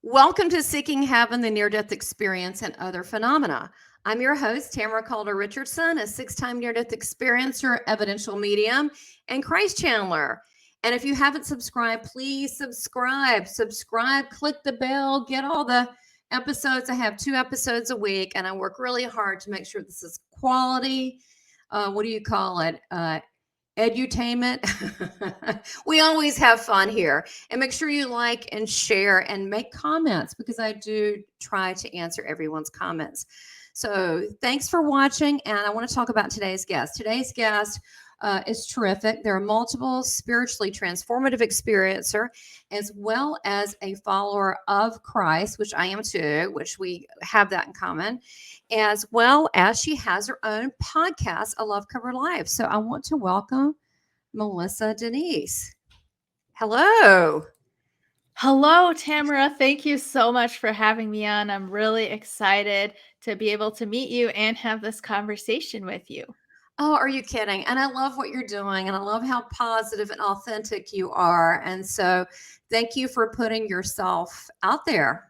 Welcome to Seeking Heaven, the Near-Death Experience, and Other Phenomena. I'm your host, Tamara Caulder Richardson, a six-time near-death experiencer, evidential medium, and Christ channeler. And if you haven't subscribed, please subscribe. Subscribe, click the bell, get all the episodes. I have 2 episodes a week, and I work really hard to make sure this is quality. What do you call it? Edutainment. We always have fun here, and make sure you like and share and make comments, because I do try to answer everyone's comments. So thanks for watching, and I want to talk about today's guest. Today's guest is terrific. There are multiple spiritually transformative experiencer, as well as a follower of Christ, which I am too, which we have that in common, as well as she has her own podcast, A Love Covered Life. So I want to welcome Melissa Denyce. Hello. Hello, Tamara. Thank you so much for having me on. I'm really excited to be able to meet you and have this conversation with you. Oh, are you kidding? And I love what you're doing, and I love how positive and authentic you are. And so thank you for putting yourself out there.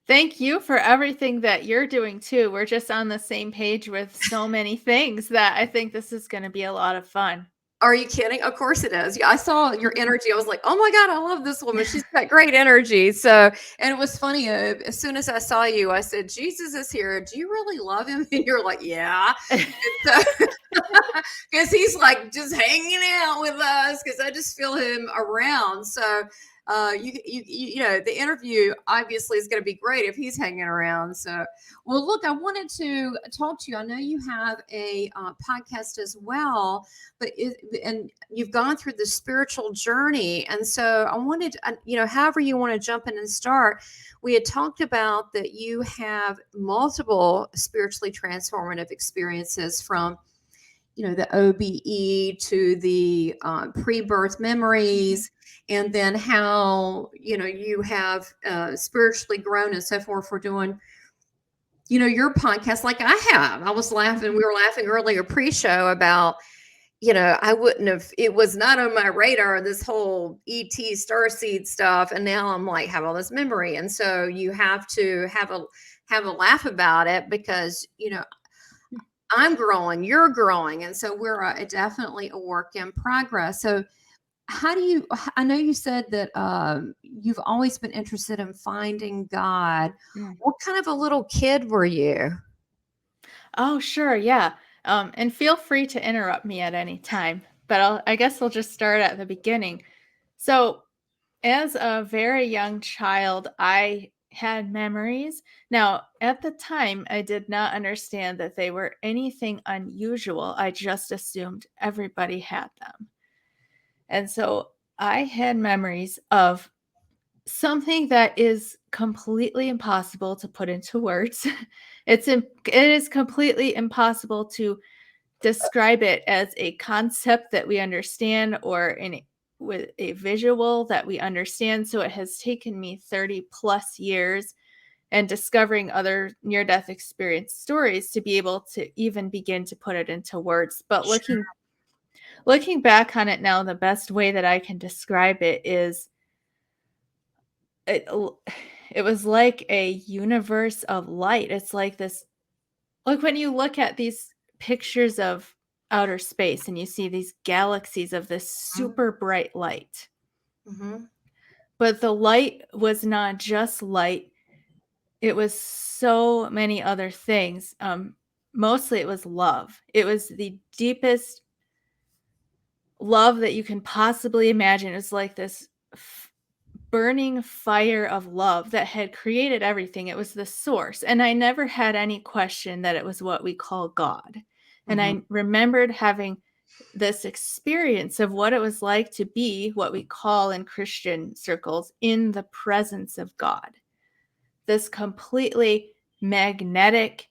Thank you for everything that you're doing too. We're just on the same page with so many things that I think this is going to be a lot of fun. Are you kidding? Of course it is. Yeah, I saw your energy. I was like, oh my God, I love this woman. She's got great energy. So, and it was funny. As soon as I saw you, I said, Jesus is here. Do you really love him? And you're like, yeah. Because he's like just hanging out with us, because I just feel him around. So, you know, the interview obviously is going to be great if he's hanging around. So, well, look, I wanted to talk to you. I know you have a podcast as well, and you've gone through the spiritual journey. And so I wanted, you know, however you want to jump in and start, we had talked about that you have multiple spiritually transformative experiences, from, you know, the OBE to the pre-birth memories, and then how, you know, you have spiritually grown and so forth for doing, you know, your podcast like I have. I was laughing, we were laughing earlier pre-show about, you know, I wouldn't have, it was not on my radar, this whole ET starseed stuff. And now I'm like, have all this memory. And so you have to have a laugh about it, because, you know, I'm growing, you're growing. And so we're definitely a work in progress. So how do you, I know you said that you've always been interested in finding God. What kind of a little kid were you? Oh, sure. Yeah. And feel free to interrupt me at any time, but I guess I'll just start at the beginning. So as a very young child, I had memories. Now, at the time, I did not understand that they were anything unusual. I just assumed everybody had them. And so I had memories of something that is completely impossible to put into words. It is completely impossible to describe it as a concept that we understand, or with a visual that we understand. So it has taken me 30 plus years and discovering other near-death experience stories to be able to even begin to put it into words. But looking back on it now, the best way that I can describe it is it was like a universe of light. It's like this, like when you look at these pictures of outer space and you see these galaxies of this super bright light. Mm-hmm. But the light was not just light. It was so many other things. Mostly it was love. It was the deepest love that you can possibly imagine. It was like this burning fire of love that had created everything. It was the source. And I never had any question that it was what we call God. And I remembered having this experience of what it was like to be what we call in Christian circles in the presence of God. This completely magnetic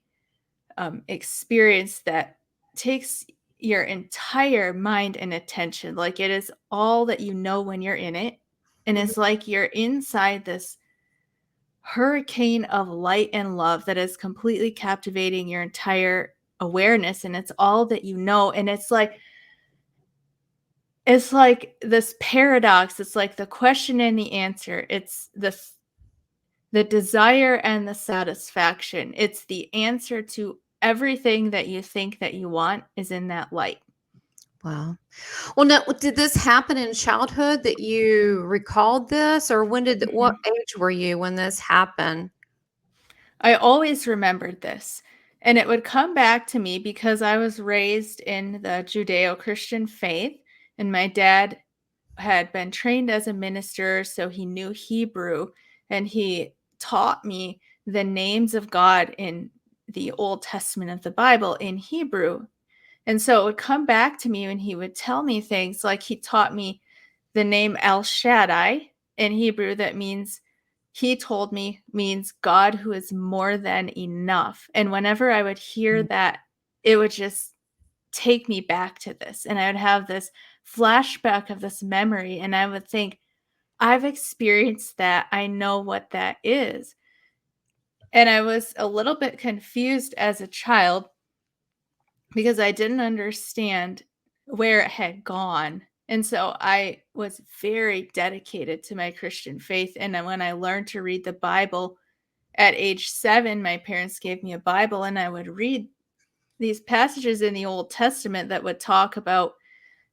experience that takes your entire mind and attention. Like it is all that you know when you're in it. And it's like you're inside this hurricane of light and love that is completely captivating your entire awareness. And it's all that you know. And it's like this paradox. It's like the question and the answer. It's the desire and the satisfaction. It's the answer to everything that you think that you want is in that light. Wow. Well, now, did this happen in childhood that you recalled this, or what age were you when this happened? I always remembered this, and it would come back to me because I was raised in the Judeo-Christian faith, and my dad had been trained as a minister, so he knew Hebrew, and he taught me the names of God in the Old Testament of the Bible in Hebrew. And so it would come back to me when he would tell me things, like he taught me the name El Shaddai in Hebrew, that means, he told me, means God who is more than enough. And whenever I would hear that, it would just take me back to this. And I would have this flashback of this memory, and I would think, I've experienced that. I know what that is. And I was a little bit confused as a child because I didn't understand where it had gone. And so I was very dedicated to my Christian faith. And then when I learned to read the Bible at age 7, my parents gave me a Bible, and I would read these passages in the Old Testament that would talk about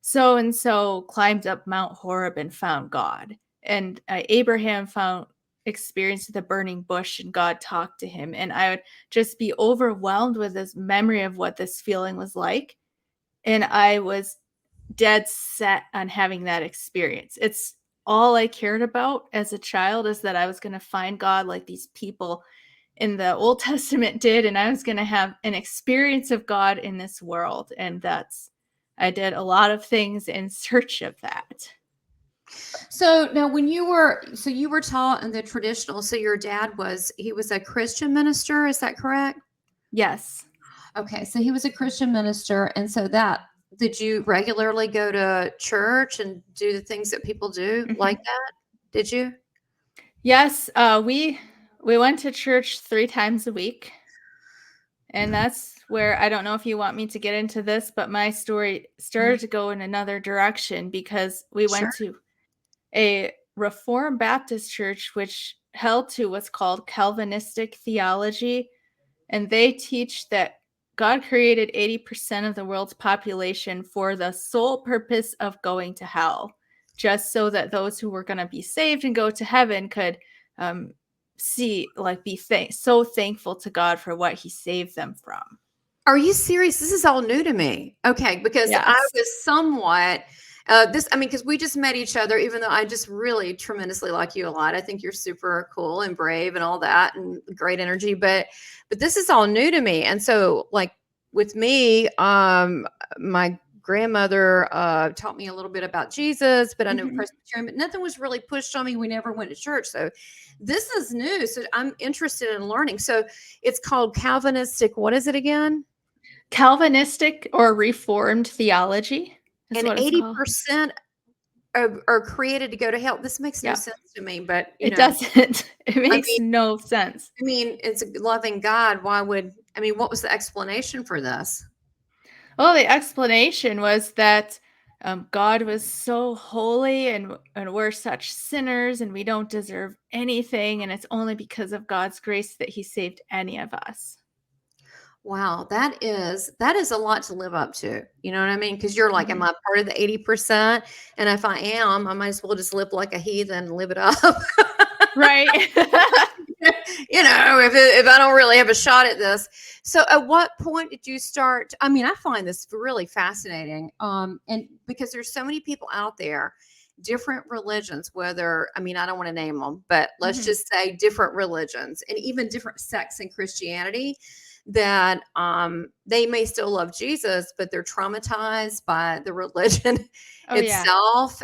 so and so climbed up Mount Horeb and found God. And Abraham experienced the burning bush, and God talked to him. And I would just be overwhelmed with this memory of what this feeling was like. And I was dead set on having that experience. It's all I cared about as a child, is that I was going to find God like these people in the Old Testament did, and I was going to have an experience of God in this world. And I did a lot of things in search of that. So now, you were taught in the traditional. So your dad was a Christian minister. Is that correct? Yes. Okay, so he was a Christian minister, and so did you regularly go to church and do the things that people do like that? Did you? Yes, we went to church 3 times a week. And that's where, I don't know if you want me to get into this, but my story started to go in another direction, because we Sure. went to a Reformed Baptist church which held to what's called Calvinistic theology. And they teach that God created 80% of the world's population for the sole purpose of going to hell, just so that those who were going to be saved and go to heaven could be so thankful to God for what he saved them from. Are you serious? This is all new to me. Okay, because I Yes. was somewhat because we just met each other, even though I just really tremendously like you a lot. I think you're super cool and brave and all that and great energy, but this is all new to me. And so, like, with me, my grandmother taught me a little bit about Jesus, but I know Presbyterian, but nothing was really pushed on me. We never went to church. So this is new. So I'm interested in learning. So it's called Calvinistic. What is it again? Calvinistic or Reformed theology is And what it's called. 80% are created to go to hell. This makes no sense to me, but it doesn't. It makes mean, no sense. I mean, it's a loving God. What was the explanation for this? Well, the explanation was that God was so holy, and we're such sinners, and we don't deserve anything, and it's only because of God's grace that he saved any of us. Wow, that is a lot to live up to. You know what I mean? Because you're like, am I part of the 80%? And if I am, I might as well just live like a heathen and live it up. Right. If I don't really have a shot at this. So at what point did you start? I mean, I find this really fascinating. And because there's so many people out there, different religions, I don't want to name them, but let's just say different religions and even different sects in Christianity, that they may still love Jesus, but they're traumatized by the religion itself.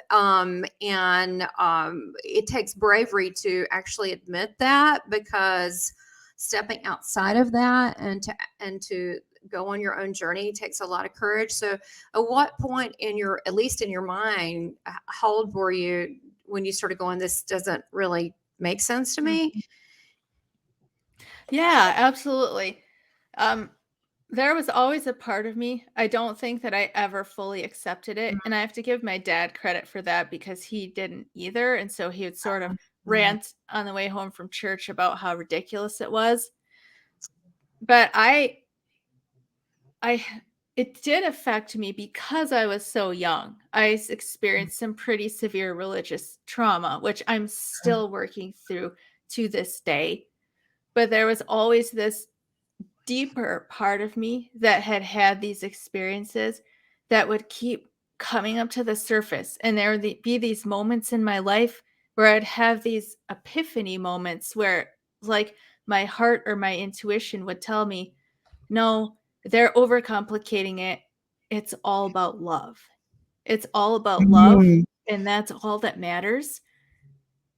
It takes bravery to actually admit that, because stepping outside of that and to go on your own journey takes a lot of courage. So at what point at least in your mind, how old were you when you started going, this doesn't really make sense to me? Yeah, absolutely. There was always a part of me. I don't think that I ever fully accepted it. And I have to give my dad credit for that, because he didn't either. And so he would sort of rant on the way home from church about how ridiculous it was. But it did affect me because I was so young. I experienced some pretty severe religious trauma, which I'm still working through to this day. But there was always this deeper part of me that had these experiences that would keep coming up to the surface. And there would be these moments in my life where I'd have these epiphany moments where, like, my heart or my intuition would tell me, no, they're overcomplicating it. It's all about love. It's all about love, and that's all that matters.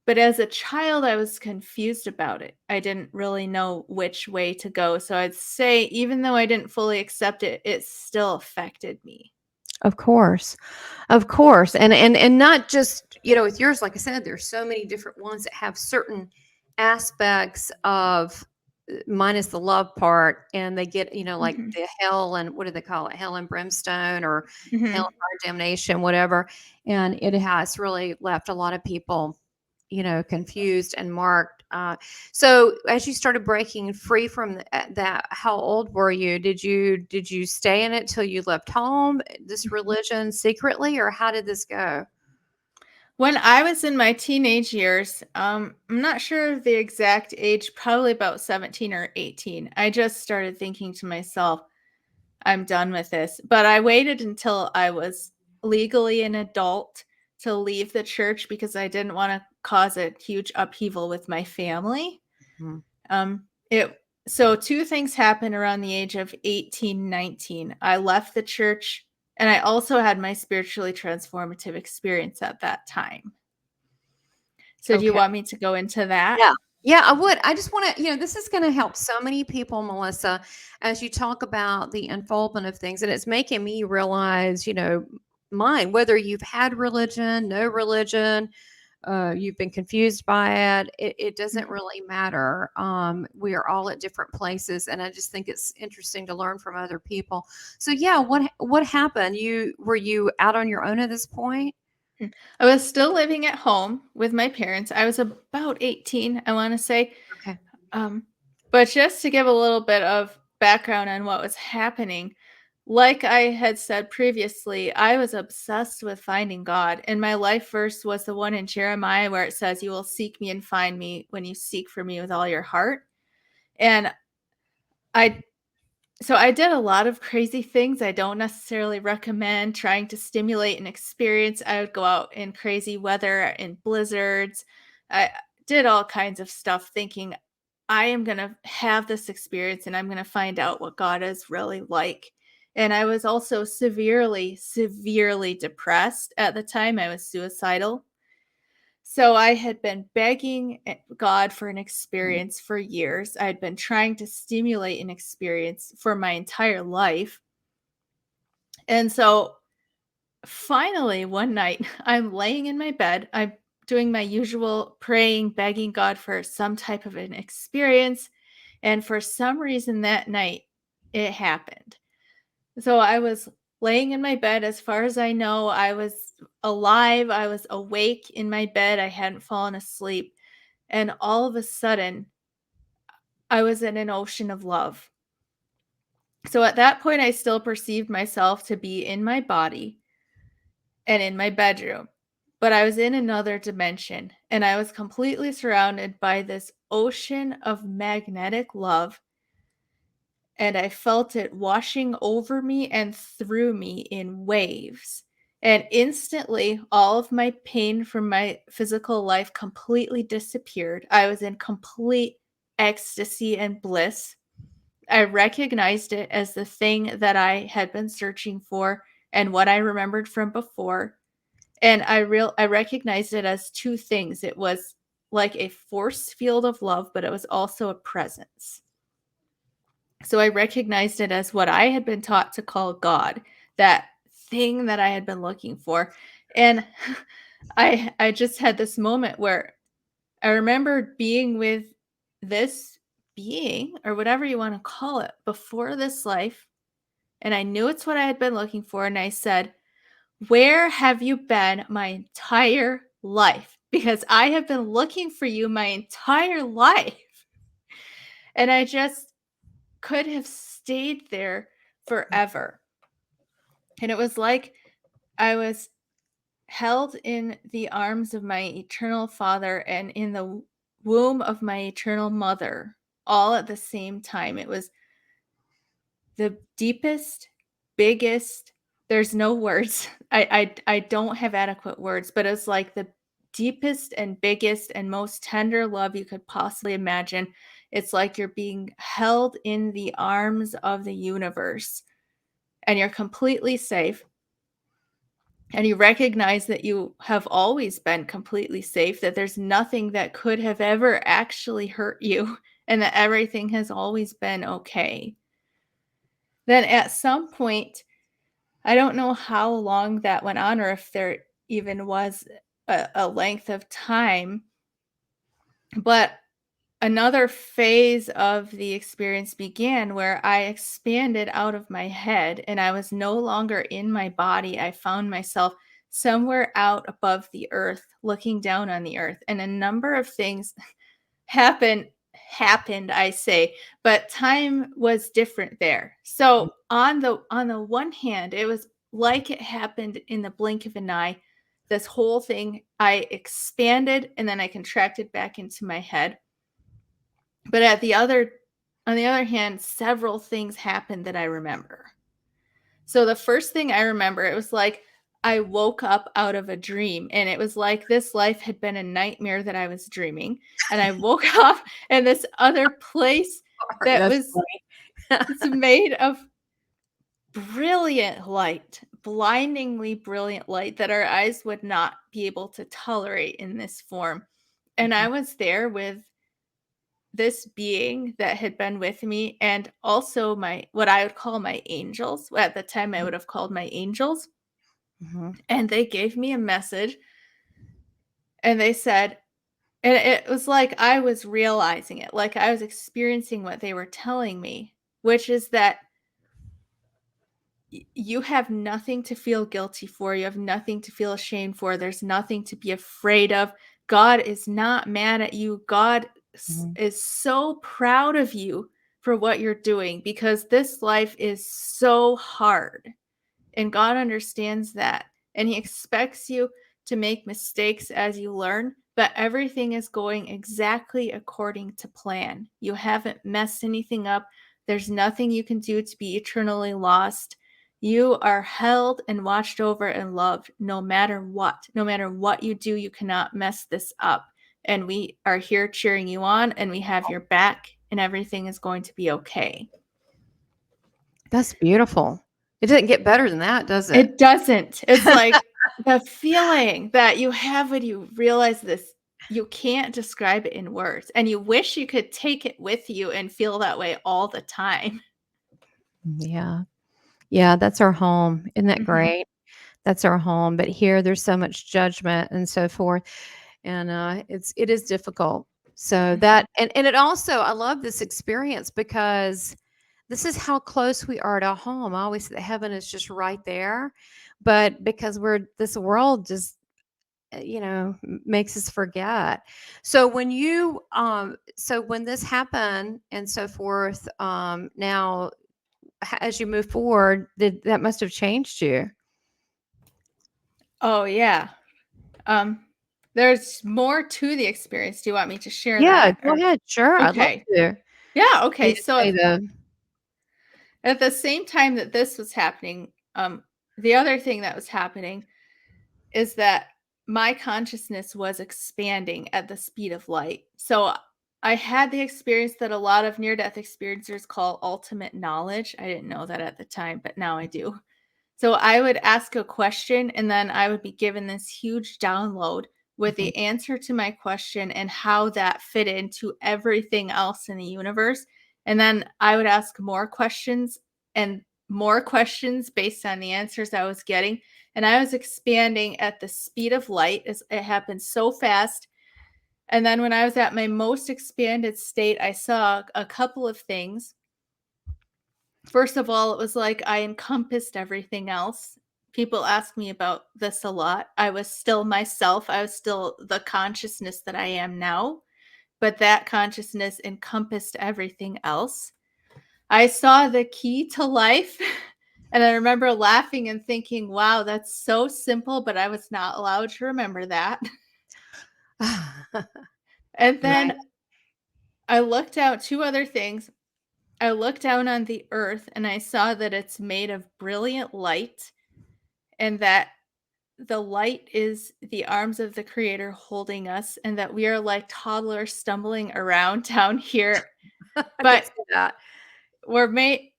But as a child, I was confused about it. I didn't really know which way to go. So I'd say, even though I didn't fully accept it, it still affected me. Of course. Of course. And not just, with yours, like I said, there's so many different ones that have certain aspects of minus the love part, and they get, like Mhm. the hell, and what do they call it? Hell and brimstone, or hell and Mhm. fire damnation, whatever. And it has really left a lot of people, confused and marked. So as you started breaking free from that, how old were you? Did you stay in it till you left home, this religion, secretly, or how did this go? When I was in my teenage years, I'm not sure of the exact age, probably about 17 or 18. I just started thinking to myself, I'm done with this. But I waited until I was legally an adult to leave the church because I didn't want to cause a huge upheaval with my family. Mhm. It So two things happened around the age of 18, 19. I left the church, and I also had my spiritually transformative experience at that time. So do you Okay. want me to go into that? Yeah. Yeah, I would. I just want to, this is going to help so many people, Melissa, as you talk about the unfoldment of things. And it's making me realize, mine, whether you've had religion, no religion, you've been confused by it doesn't Mhm. really matter. We are all at different places. And I just think it's interesting to learn from other people. So yeah, what happened? Were you out on your own at this point? I was still living at home with my parents. I was about 18, I want to say. Okay. Um, but just to give a little bit of background on what was happening, like I had said previously, I was obsessed with finding God. And my life verse was the one in Jeremiah where it says, "You will seek me and find me when you seek for me with all your heart." And I So I did a lot of crazy things I don't necessarily recommend, trying to stimulate an experience. I would go out in crazy weather, in blizzards. I did all kinds of stuff thinking I am going to have this experience and I'm going to find out what God is really like. And I was also severely, severely depressed at the time. I was suicidal. So I had been begging God for an experience for years. I had been trying to stimulate an experience for my entire life. And so finally, one night, I'm laying in my bed. I'm doing my usual praying, begging God for some type of an experience. And for some reason that night, it happened. So I was laying in my bed. As far as I know, I was alive. I was awake in my bed. I hadn't fallen asleep. And all of a sudden, I was in an ocean of love. So at that point, I still perceived myself to be in my body and in my bedroom, but I was in another dimension and I was completely surrounded by this ocean of magnetic love. And I felt it washing over me and through me in waves. And instantly, all of my pain from my physical life completely disappeared. I was in complete ecstasy and bliss. I recognized it as the thing that I had been searching for and what I remembered from before. And I recognized it as two things. It was like a force field of love, but it was also a presence. So I recognized it as what I had been taught to call God, that thing that I had been looking for. And I just had this moment where I remember being with this being, or whatever you want to call it, before this life, and I knew it's what I had been looking for, and I said, "Where have you been my entire life?" because I have been looking for you my entire life. And I just could have stayed there forever. And it was like I was held in the arms of my eternal Father and in the womb of my eternal mother all at the same time. It was the deepest, biggest, there's no words. I don't have adequate words, but it's like the deepest and biggest and most tender love you could possibly imagine. It's like you're being held in the arms of the universe and you're completely safe. And you recognize that you have always been completely safe, that there's nothing that could have ever actually hurt you, and that everything has always been okay. Then at some point, I don't know how long that went on or if there even was a length of time, but another phase of the experience began where I expanded out of my head and I was no longer in my body. I found myself somewhere out above the earth, looking down on the earth, and a number of things happened, I say, but time was different there. So on the one hand, it was like it happened in the blink of an eye. This whole thing, I expanded and then I contracted back into my head. But on the other hand, several things happened that I remember. So the first thing I remember, it was like I woke up out of a dream, and it was like this life had been a nightmare that I was dreaming, and I woke up in this other place that That's was funny. it's made of brilliant light, blindingly brilliant light that our eyes would not be able to tolerate in this form. And I was there with this being that had been with me and also my what I would call my angels. At the time I would have called my angels. And they gave me a message and they said, and it was like I was realizing it, like I was experiencing what they were telling me, which is that you have nothing to feel guilty for. You have nothing to feel ashamed for. There's nothing to be afraid of. God is not mad at you. God is so proud of you for what you're doing because this life is so hard. And God understands that. And He expects you to make mistakes as you learn, but everything is going exactly according to plan. You haven't messed anything up. There's nothing you can do to be eternally lost. You are held and watched over and loved no matter what. No matter what you do, you cannot mess this up. And we are here cheering you on, and we have your back, and everything is going to be okay. That's beautiful. It doesn't get better than that, does it? It doesn't. It's like the feeling that you have when you realize this, you can't describe it in words. And you wish you could take it with you and feel that way all the time. Yeah. Yeah, that's our home. Isn't that Mhm. great? That's our home. But here there's so much judgment and so forth. And it is difficult. So that and it also I love this experience because this is how close we are to home. I always say that heaven is just right there. But because this world just makes us forget. So when this happened and so forth, now as you move forward, that must have changed you. Oh, yeah. There's more to the experience. Do you want me to share Yeah, that? go ahead. Sure, I'd love Okay. to. Yeah, For okay. you to So say the at the same time that this was happening, the other thing that was happening is that my consciousness was expanding at the speed of light. So I had the experience that a lot of near-death experiencers call ultimate knowledge. I didn't know that at the time, but now I do. So I would ask a question and then I would be given this huge download with the answer to my question and how that fit into everything else in the universe. And then I would ask more questions and more questions based on the answers I was getting. And I was expanding at the speed of light. It happened so fast. And then when I was at my most expanded state, I saw a couple of things. First of all, it was like I encompassed everything else people ask me about this a lot. I was still myself. I was still the consciousness that I am now, but that consciousness encompassed everything else. I saw the key to life. And I remember laughing and thinking, wow, that's so simple, but I was not allowed to remember that. And then Right. I looked out 2 other things. I looked down on the earth and I saw that it's made of brilliant light, and that the light is the arms of the creator holding us, and that we are like toddlers stumbling around down here. I could But see that.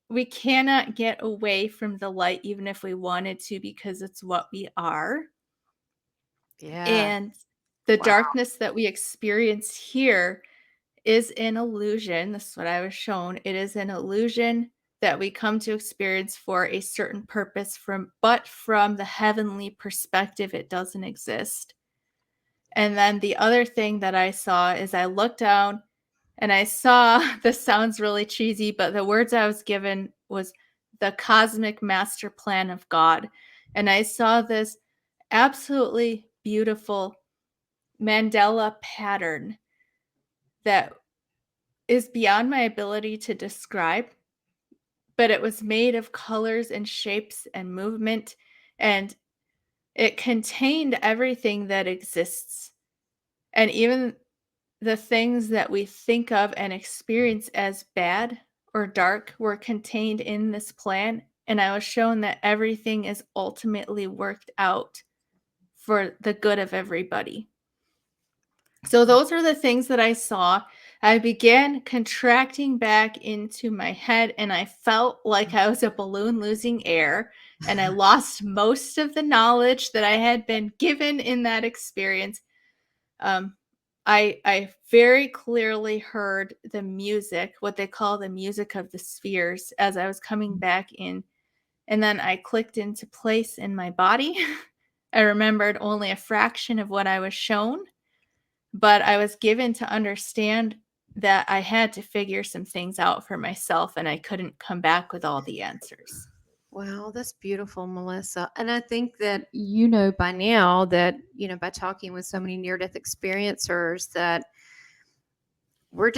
we cannot get away from the light even if we wanted to, because it's what we are. Yeah. And the Wow. darkness that we experience here is an illusion. This is what I was shown. It is an illusion that we come to experience for a certain purpose, but from the heavenly perspective, it doesn't exist. And then the other thing that I saw is I looked down and I saw, this sounds really cheesy, but the words I was given was the cosmic master plan of God. And I saw this absolutely beautiful Mandela pattern that is beyond my ability to describe, but it was made of colors and shapes and movement, and it contained everything that exists. And even the things that we think of and experience as bad or dark were contained in this plan. And I was shown that everything is ultimately worked out for the good of everybody. So those are the things that I saw. I began contracting back into my head, and I felt like I was a balloon losing air, and I lost most of the knowledge that I had been given in that experience. I very clearly heard the music, what they call the music of the spheres, as I was coming back in. And then I clicked into place in my body. I remembered only a fraction of what I was shown, but I was given to understand that I had to figure some things out for myself, and I couldn't come back with all the answers. Wow, that's beautiful, Melissa. And I think that you know by now that, by talking with so many near-death experiencers, that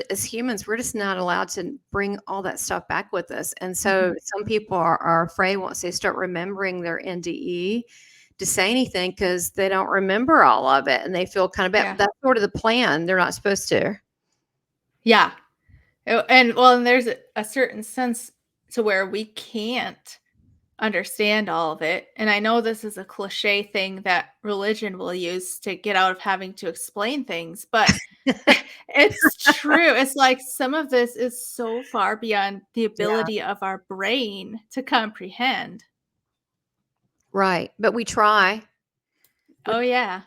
as humans, we're just not allowed to bring all that stuff back with us. And so some people are afraid once they start remembering their NDE to say anything because they don't remember all of it and they feel kind of bad. Yeah. That's sort of the plan. They're not supposed to. Yeah. And there's a certain sense to where we can't understand all of it. And I know this is a cliche thing that religion will use to get out of having to explain things, but it's true. It's like some of this is so far beyond the Yeah. ability of our brain to comprehend. Right. But we try, Oh, yeah.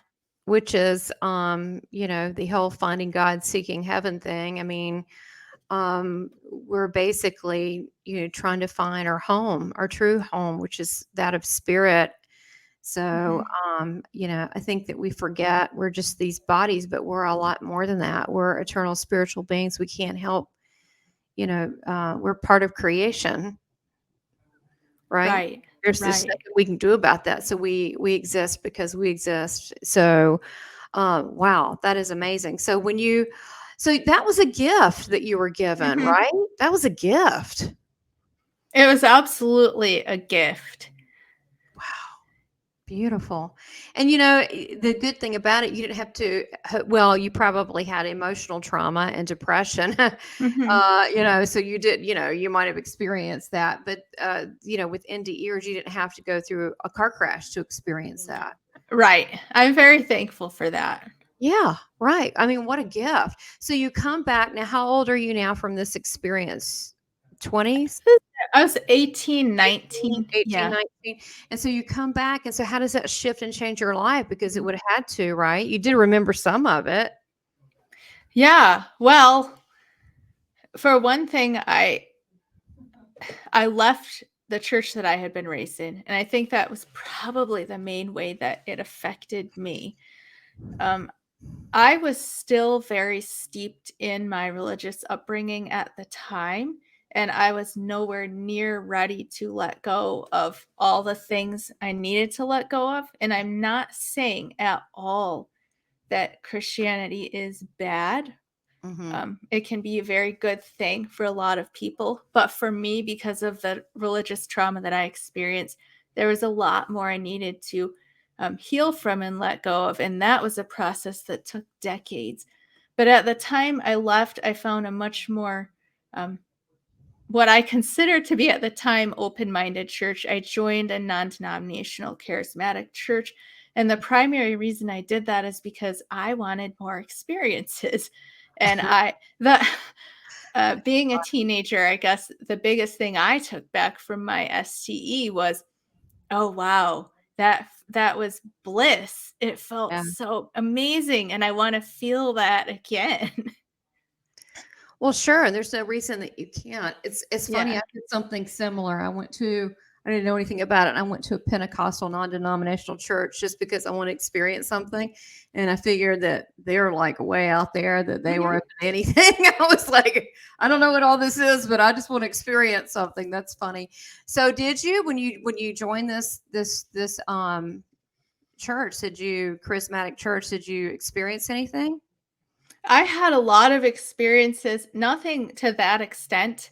which is, the whole finding God, seeking heaven thing. I mean, we're basically, trying to find our home, our true home, which is that of spirit. So, Mhm. I think that we forget we're just these bodies, but we're a lot more than that. We're eternal spiritual beings. We can't help, we're part of creation, right? Right. There's just Right. nothing we can do about that. So we exist because we exist. So, wow, that is amazing. So that was a gift that you were given, Mhm. right? That was a gift. It was absolutely a gift. Wow. Beautiful. And the good thing about it, you didn't have to, well, you probably had emotional trauma and depression, Mhm. so you did, you might have experienced that, but, with NDEs, you didn't have to go through a car crash to experience that. Right. I'm very thankful for that. Yeah, right. I mean, what a gift. So you come back now. How old are you now from this experience? 20s? I was 18, 18, 19. 18, Yeah. 19. And so you come back. And so how does that shift and change your life? Because it would have had to, right? You did remember some of it. Yeah. Well, for one thing, I left the church that I had been raised in, and I think that was probably the main way that it affected me. Um, I was still very steeped in my religious upbringing at the time, And I was nowhere near ready to let go of all the things I needed to let go of. And I'm not saying at all that Christianity is bad. It can be a very good thing for a lot of people. But for me, because of the religious trauma that I experienced, there was a lot more I needed to heal from and let go of. And that was a process that took decades. But at the time I left, I found a much more what I considered to be at the time open-minded church. I joined a non-denominational charismatic church. And the primary reason I did that is because I wanted more experiences. And being a teenager, I guess the biggest thing I took back from my STE was, oh, wow, that was bliss. It felt Yeah. so amazing. And I want to feel that again. Well, sure. There's no reason that you can't. It's funny. Yeah. I did something similar. I didn't know anything about it. I went to a Pentecostal non-denominational church just because I want to experience something. And I figured that they're like way out there, that they were open to anything. I was like, I don't know what all this is, but I just want to experience something. That's funny. So did you, when you joined this church, charismatic church, did you experience anything? I had a lot of experiences, nothing to that extent.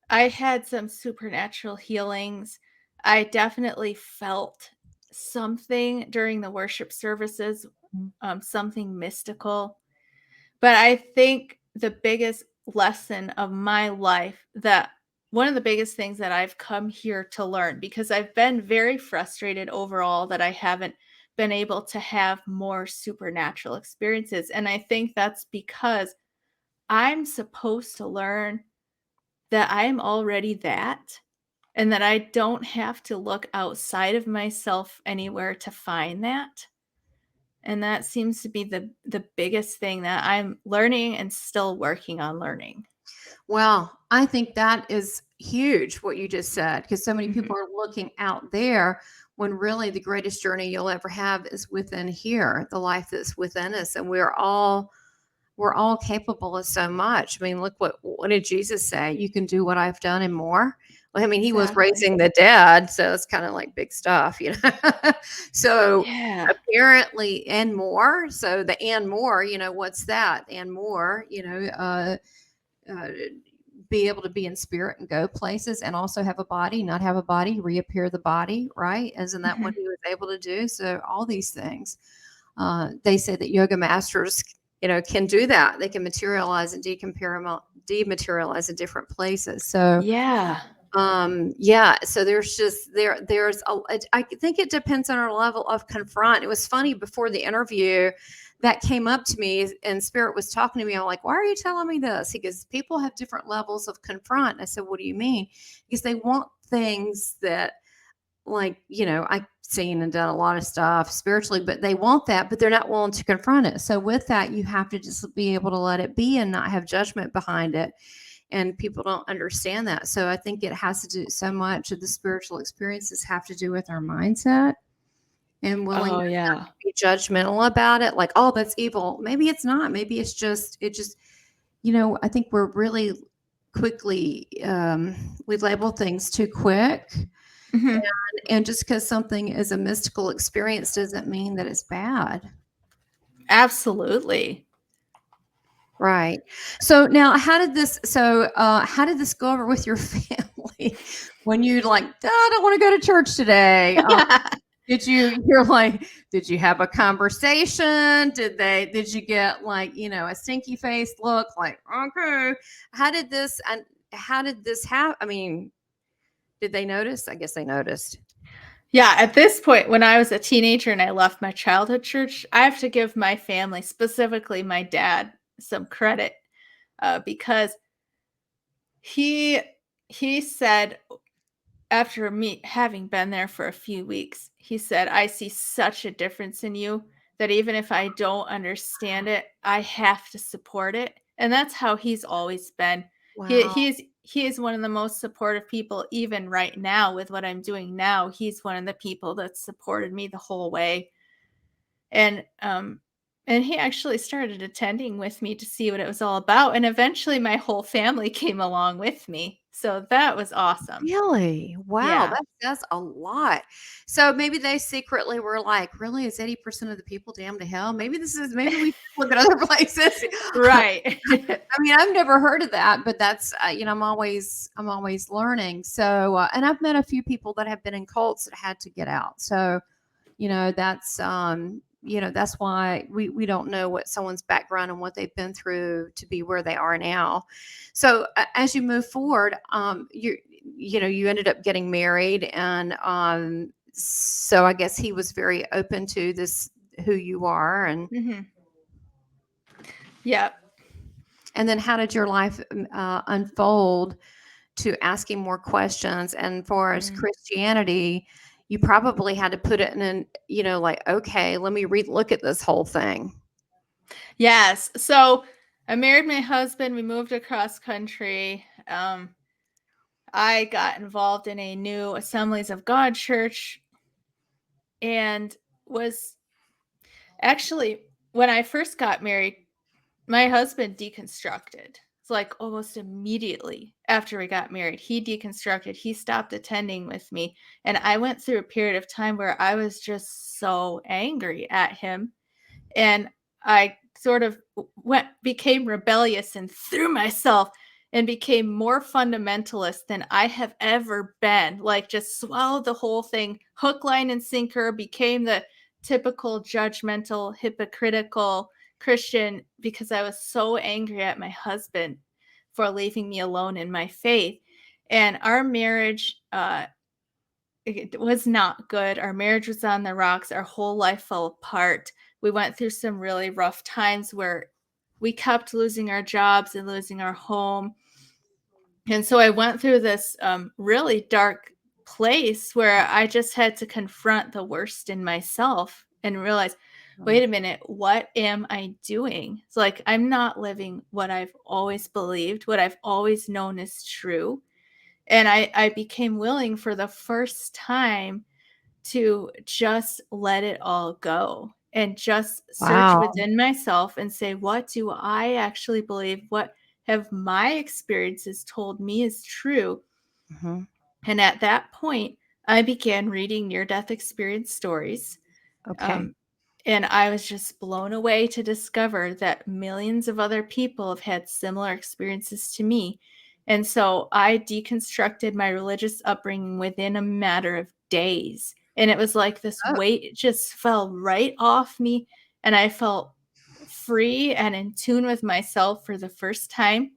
I had some supernatural healings. I definitely felt something during the worship services, something mystical. But I think the biggest lesson of my life, that one of the biggest things that I've come here to learn, because I've been very frustrated overall that I haven't been able to have more supernatural experiences. And I think that's because I'm supposed to learn that I am already that, and that I don't have to look outside of myself anywhere to find that. And that seems to be the biggest thing that I'm learning and still working on learning. Well, I think that is huge what you just said, because so many Mhm. people are looking out there when really the greatest journey you'll ever have is within here, the life that's within us. And we're all capable of so much. I mean, look, what did Jesus say? You can do what I've done and more. Well, I mean, he was Exactly. raising the dead, so it's kind of like big stuff, you know. So Yeah. apparently, and more. So the and more, what's that? And more, uh, be able to be in spirit and go places, and also have a body, not have a body, reappear the body, right? Isn't that what Mhm. he was able to do? So all these things. They say that yoga masters, can do that. They can materialize and dematerialize in different places. So, Yeah. yeah. So I think it depends on our level of confront. It was funny before the interview that came up to me, and Spirit was talking to me. I'm like, why are you telling me this? He goes, people have different levels of confront. I said, what do you mean? Because they want things that, like, I've seen and done a lot of stuff spiritually, but they want that, but they're not willing to confront it. So with that, you have to just be able to let it be and not have judgment behind it. And people don't understand that. So I think it has to do, so much of the spiritual experiences have to do with our mindset and willingness Oh, not yeah. to be judgmental about it. Like, oh, that's evil. Maybe it's not. Maybe it just, I think we're really quickly, we label things too quick. Mhm. And just because something is a mystical experience doesn't mean that it's bad. Absolutely. Right. So now how did this go over with your family when you like, "Oh, I don't want to go to church today? Did you have a conversation? Did you get like, a stinky face look like, okay, how did this happen? I mean, did they notice? I guess they noticed. Yeah, at this point, when I was a teenager and I left my childhood church, I have to give my family, specifically my dad, some credit, because he he said, after me having been there for a few weeks, he said, "I see such a difference in you that even if I don't understand it, I have to support it." And that's how he's always been. Wow. He is one of the most supportive people even right now with what I'm doing now. He's one of the people that supported me the whole way. And And he actually started attending with me to see what it was all about, and eventually my whole family came along with me, so that was awesome. Really? Wow, Yeah. that says a lot. So maybe they secretly were like, "Really, is 80% of the people damned to hell? Maybe we should look at other places." Right. I mean, I've never heard of that, but that's, I'm always learning. So, and I've met a few people that have been in cults that had to get out. So, that's why we don't know what someone's background and what they've been through to be where they are now. So, as you move forward, you ended up getting married, and so I guess he was very open to this, who you are, Mhm. Yep. and then how did your life unfold to asking more questions? And for as Mm. Christianity, you probably had to put it in an, like, okay, let me look at this whole thing. Yes. So, I married my husband, we moved across country, I got involved in a new Assemblies of God church and was actually when I first got married, my husband deconstructed. It's like almost immediately after we got married, he deconstructed. He stopped attending with me. And I went through a period of time where I was just so angry at him. And I sort of became rebellious and threw myself and became more fundamentalist than I have ever been. Like just swallowed the whole thing, hook, line, and sinker, became the typical judgmental, hypocritical Christian because I was so angry at my husband for leaving me alone in my faith. And our marriage it was not good. Our marriage was on the rocks. Our whole life fell apart. We went through some really rough times where we kept losing our jobs and losing our home. And so I went through this really dark place where I just had to confront the worst in myself and realize, wait a minute, what am I doing? It's like I'm not living what I've always believed, what I've always known is true. And I became willing for the first time to just let it all go and just search Wow. within myself and say, what do I actually believe? What have my experiences told me is true? Mhm. And at that point, I began reading near death experience stories. Okay. Um, and I was just blown away to discover that millions of other people have had similar experiences to me. And so I deconstructed my religious upbringing within a matter of days. And it was like this Oh, weight just fell right off me. And I felt free and in tune with myself for the first time.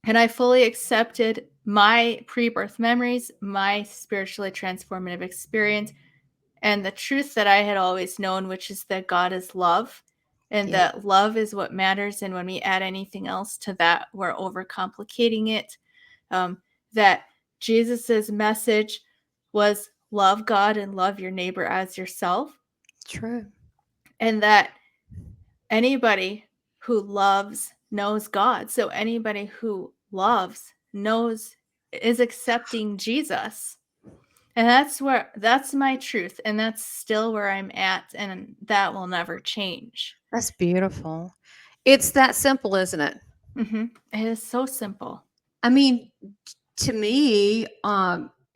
And I fully accepted my pre birth memories, my spiritually transformative experience, and the truth that I had always known, which is that God is love and yeah. that love is what matters. And when we add anything else to that, we're overcomplicating it. Um, that Jesus's message was love God and love your neighbor as yourself. True. And that anybody who loves knows God. So anybody who loves knows is accepting Jesus. And that's my truth, and that's still where I'm at, and that will never change. That's beautiful. It's that simple, isn't it? It is so simple. I mean, to me,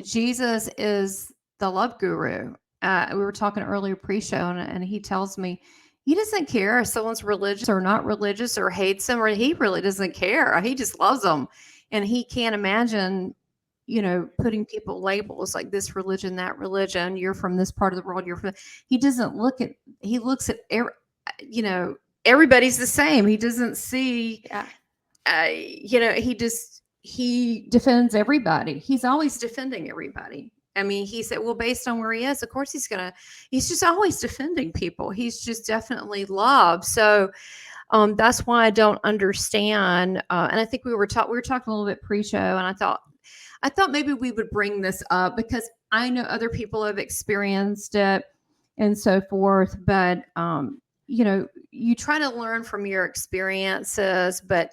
Jesus is the love guru. We were talking earlier pre-show, and he tells me he doesn't care if someone's religious or not religious or hates them, or he really doesn't care. He just loves them, and he can't imagine, putting people labels like this religion, that religion. You're from this part of the world. You're from. He doesn't look at. He looks at you know everybody's the same. He doesn't see Yeah. he defends everybody. He's always defending everybody. I mean, he said, well, based on where he is, of course he's just always defending people. He's just definitely love. So that's why I don't understand. And I think we were talking a little bit pre-show, and I thought maybe we would bring this up because I know other people have experienced it and so forth. But you try to learn from your experiences, but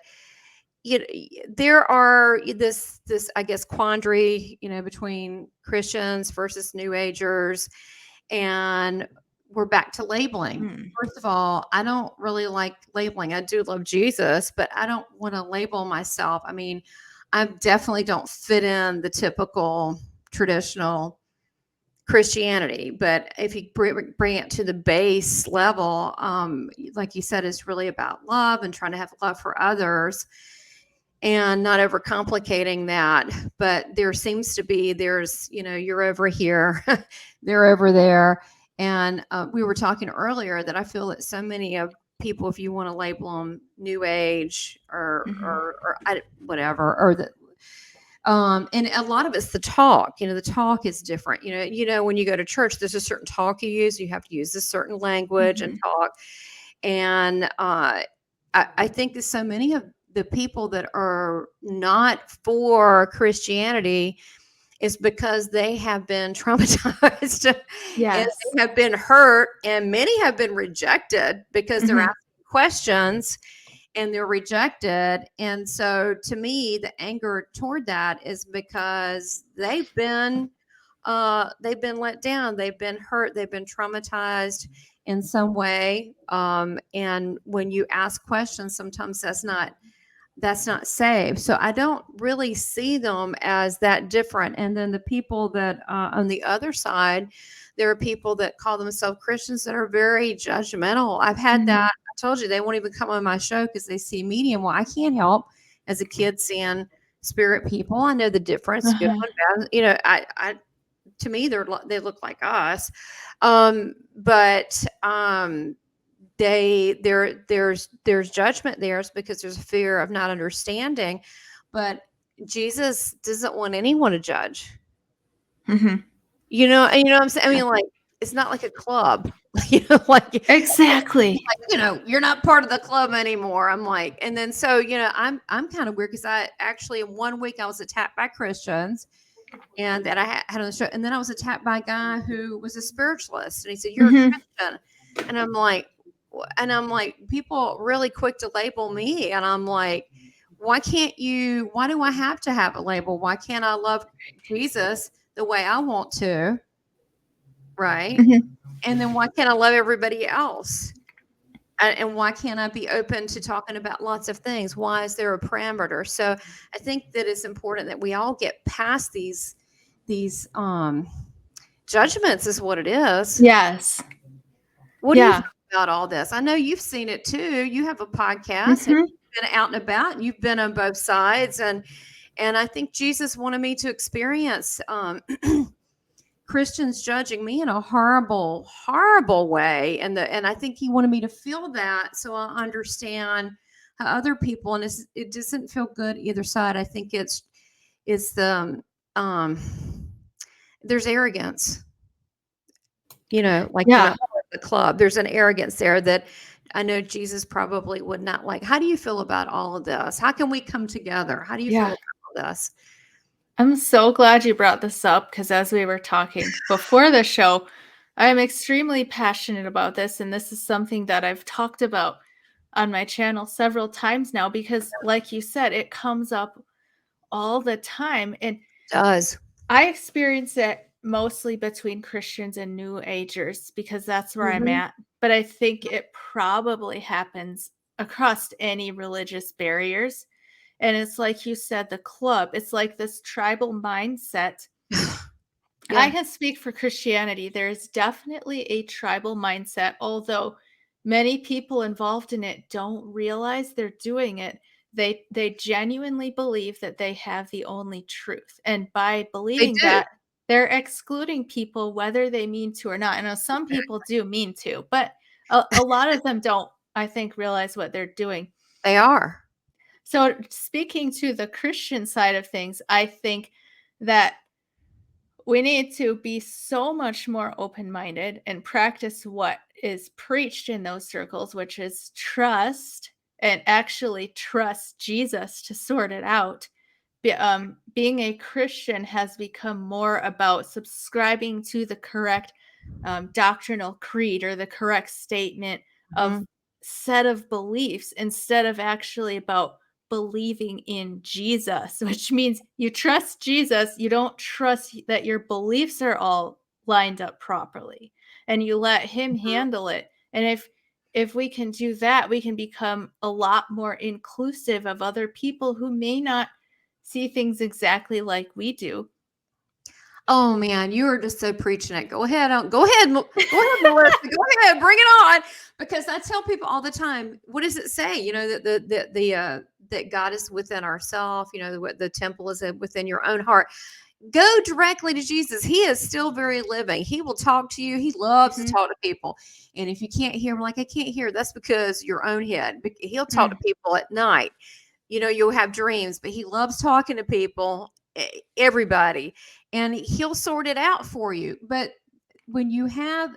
there are this I guess quandary between Christians versus New Agers, and we're back to labeling. First of all, I don't really like labeling. I do love Jesus, but I don't want to label myself. I mean, I definitely don't fit in the typical traditional Christianity. But if you bring it to the base level, like you said, it's really about love and trying to have love for others and not overcomplicating that. But there seems to be, you're over here, they're over there. And we were talking earlier that I feel that so many of people, if you want to label them new age or whatever, or the, and a lot of it's the talk, the talk is different. When you go to church, there's a certain talk you use. You have to use a certain language and talk. And I think that so many of the people that are not for Christianity is because they have been traumatized and they have been hurt, and many have been rejected because they're asking questions and they're rejected. And so to me, the anger toward that is because they've been let down, they've been hurt, they've been traumatized in some way. And when you ask questions, sometimes that's not safe. So I don't really see them as that different. And then the people that on the other side, there are people that call themselves Christians that are very judgmental. I've had that. I told you they won't even come on my show because they see medium. Well, I can't help as a kid seeing spirit people. I know the difference. Good and bad. I to me they look like us, but there's judgment there because there's a fear of not understanding. But Jesus doesn't want anyone to judge. You know what I'm saying? I mean, like, it's not like a club. Like exactly. You're not part of the club anymore. I'm like, and then so I'm kind of weird because I actually in 1 week I was attacked by Christians, and that I had on the show, and then I was attacked by a guy who was a spiritualist, and he said, "You're a Christian," and I'm like, people really quick to label me, and I'm like, why do I have to have a label? Why can't I love Jesus the way I want to? Right. And then why can't I love everybody else? And why can't I be open to talking about lots of things? Why is there a parameter? So I think that it's important that we all get past these judgments is what it is. Yes. What do you think about all this? I know you've seen it too. You have a podcast and you've been out and about and you've been on both sides. And I think Jesus wanted me to experience Christians judging me in a horrible, horrible way. And I think he wanted me to feel that so I understand how other people, and it doesn't feel good either side. I think it's the, there's arrogance, the club, there's an arrogance there that I know Jesus probably would not like. How do you feel about all of this? How can we come together? How do you feel about all this? I'm so glad you brought this up because as we were talking before the show, I am extremely passionate about this. And this is something that I've talked about on my channel several times now because, like you said, it comes up all the time. And it does. I experience it mostly between Christians and New Agers because that's where I'm at. But I think it probably happens across any religious barriers. And it's like you said, the club, it's like this tribal mindset. I can speak for Christianity. There's definitely a tribal mindset, although many people involved in it don't realize they're doing it. They genuinely believe that they have the only truth. And by believing that, they're excluding people whether they mean to or not. I know some people do mean to, but a lot of them don't, I think, realize what they're doing. They are. So speaking to the Christian side of things, I think that we need to be so much more open-minded and practice what is preached in those circles, which is trust and actually trust Jesus to sort it out. Being a Christian has become more about subscribing to the correct doctrinal creed or the correct statement of set of beliefs instead of actually about believing in Jesus, which means you trust Jesus. You don't trust that your beliefs are all lined up properly. and you let him handle it. And if we can do that, we can become a lot more inclusive of other people who may not see things exactly like we do. Oh man, you are just so preaching it. Go ahead, Melissa. Go ahead, bring it on. Because I tell people all the time, what does it say? You know, that God is within ourselves. You know, what the temple is within your own heart. Go directly to Jesus. He is still very living. He will talk to you. He loves to talk to people. And if you can't hear him, like I can't hear, that's because your own head. He'll talk to people at night. You know, you'll have dreams, but he loves talking to people, everybody, and he'll sort it out for you. But when you have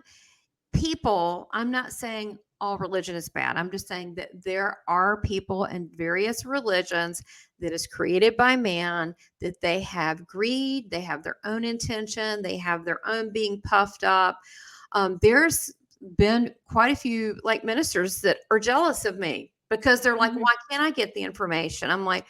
people, I'm not saying all religion is bad. I'm just saying that there are people in various religions that is created by man, that they have greed, they have their own intention, they have their own being puffed up. There's been quite a few like ministers that are jealous of me because they're like, why can't I get the information? I'm like,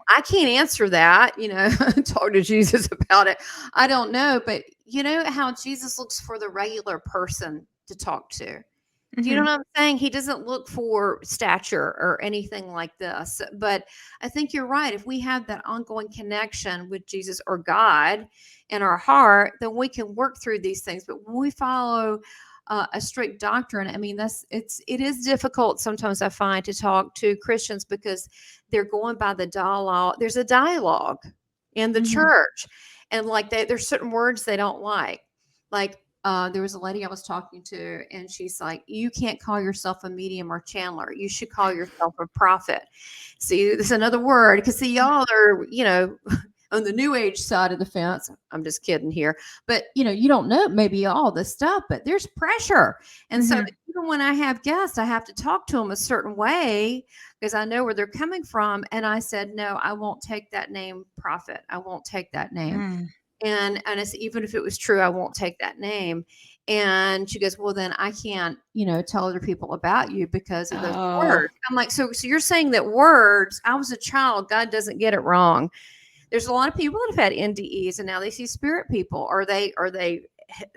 I can't answer that, you know, talk to Jesus about it. I don't know, but you know how Jesus looks for the regular person to talk to. Do you know what I'm saying? He doesn't look for stature or anything like this. But I think you're right. If we have that ongoing connection with Jesus or God in our heart, then we can work through these things. But when we follow a strict doctrine, I mean, it is difficult sometimes, I find, to talk to Christians because they're going by the dialogue. There's a dialogue in the church, and like there's certain words they don't like. Like there was a lady I was talking to, and she's like, "You can't call yourself a medium or channeler. You should call yourself a prophet." See, there's another word because see, y'all are, you know, on the new age side of the fence. I'm just kidding here, but you know, you don't know maybe all this stuff, but there's pressure, and so even when I have guests, I have to talk to them a certain way because I know where they're coming from. And I said, no, I won't take that name, prophet. I won't take that name. And I said, even if it was true, I won't take that name. And she goes, well, then I can't, you know, tell other people about you because of those words. I'm like, so you're saying that words, I was a child, God doesn't get it wrong. There's a lot of people that have had NDEs and now they see spirit people. Are they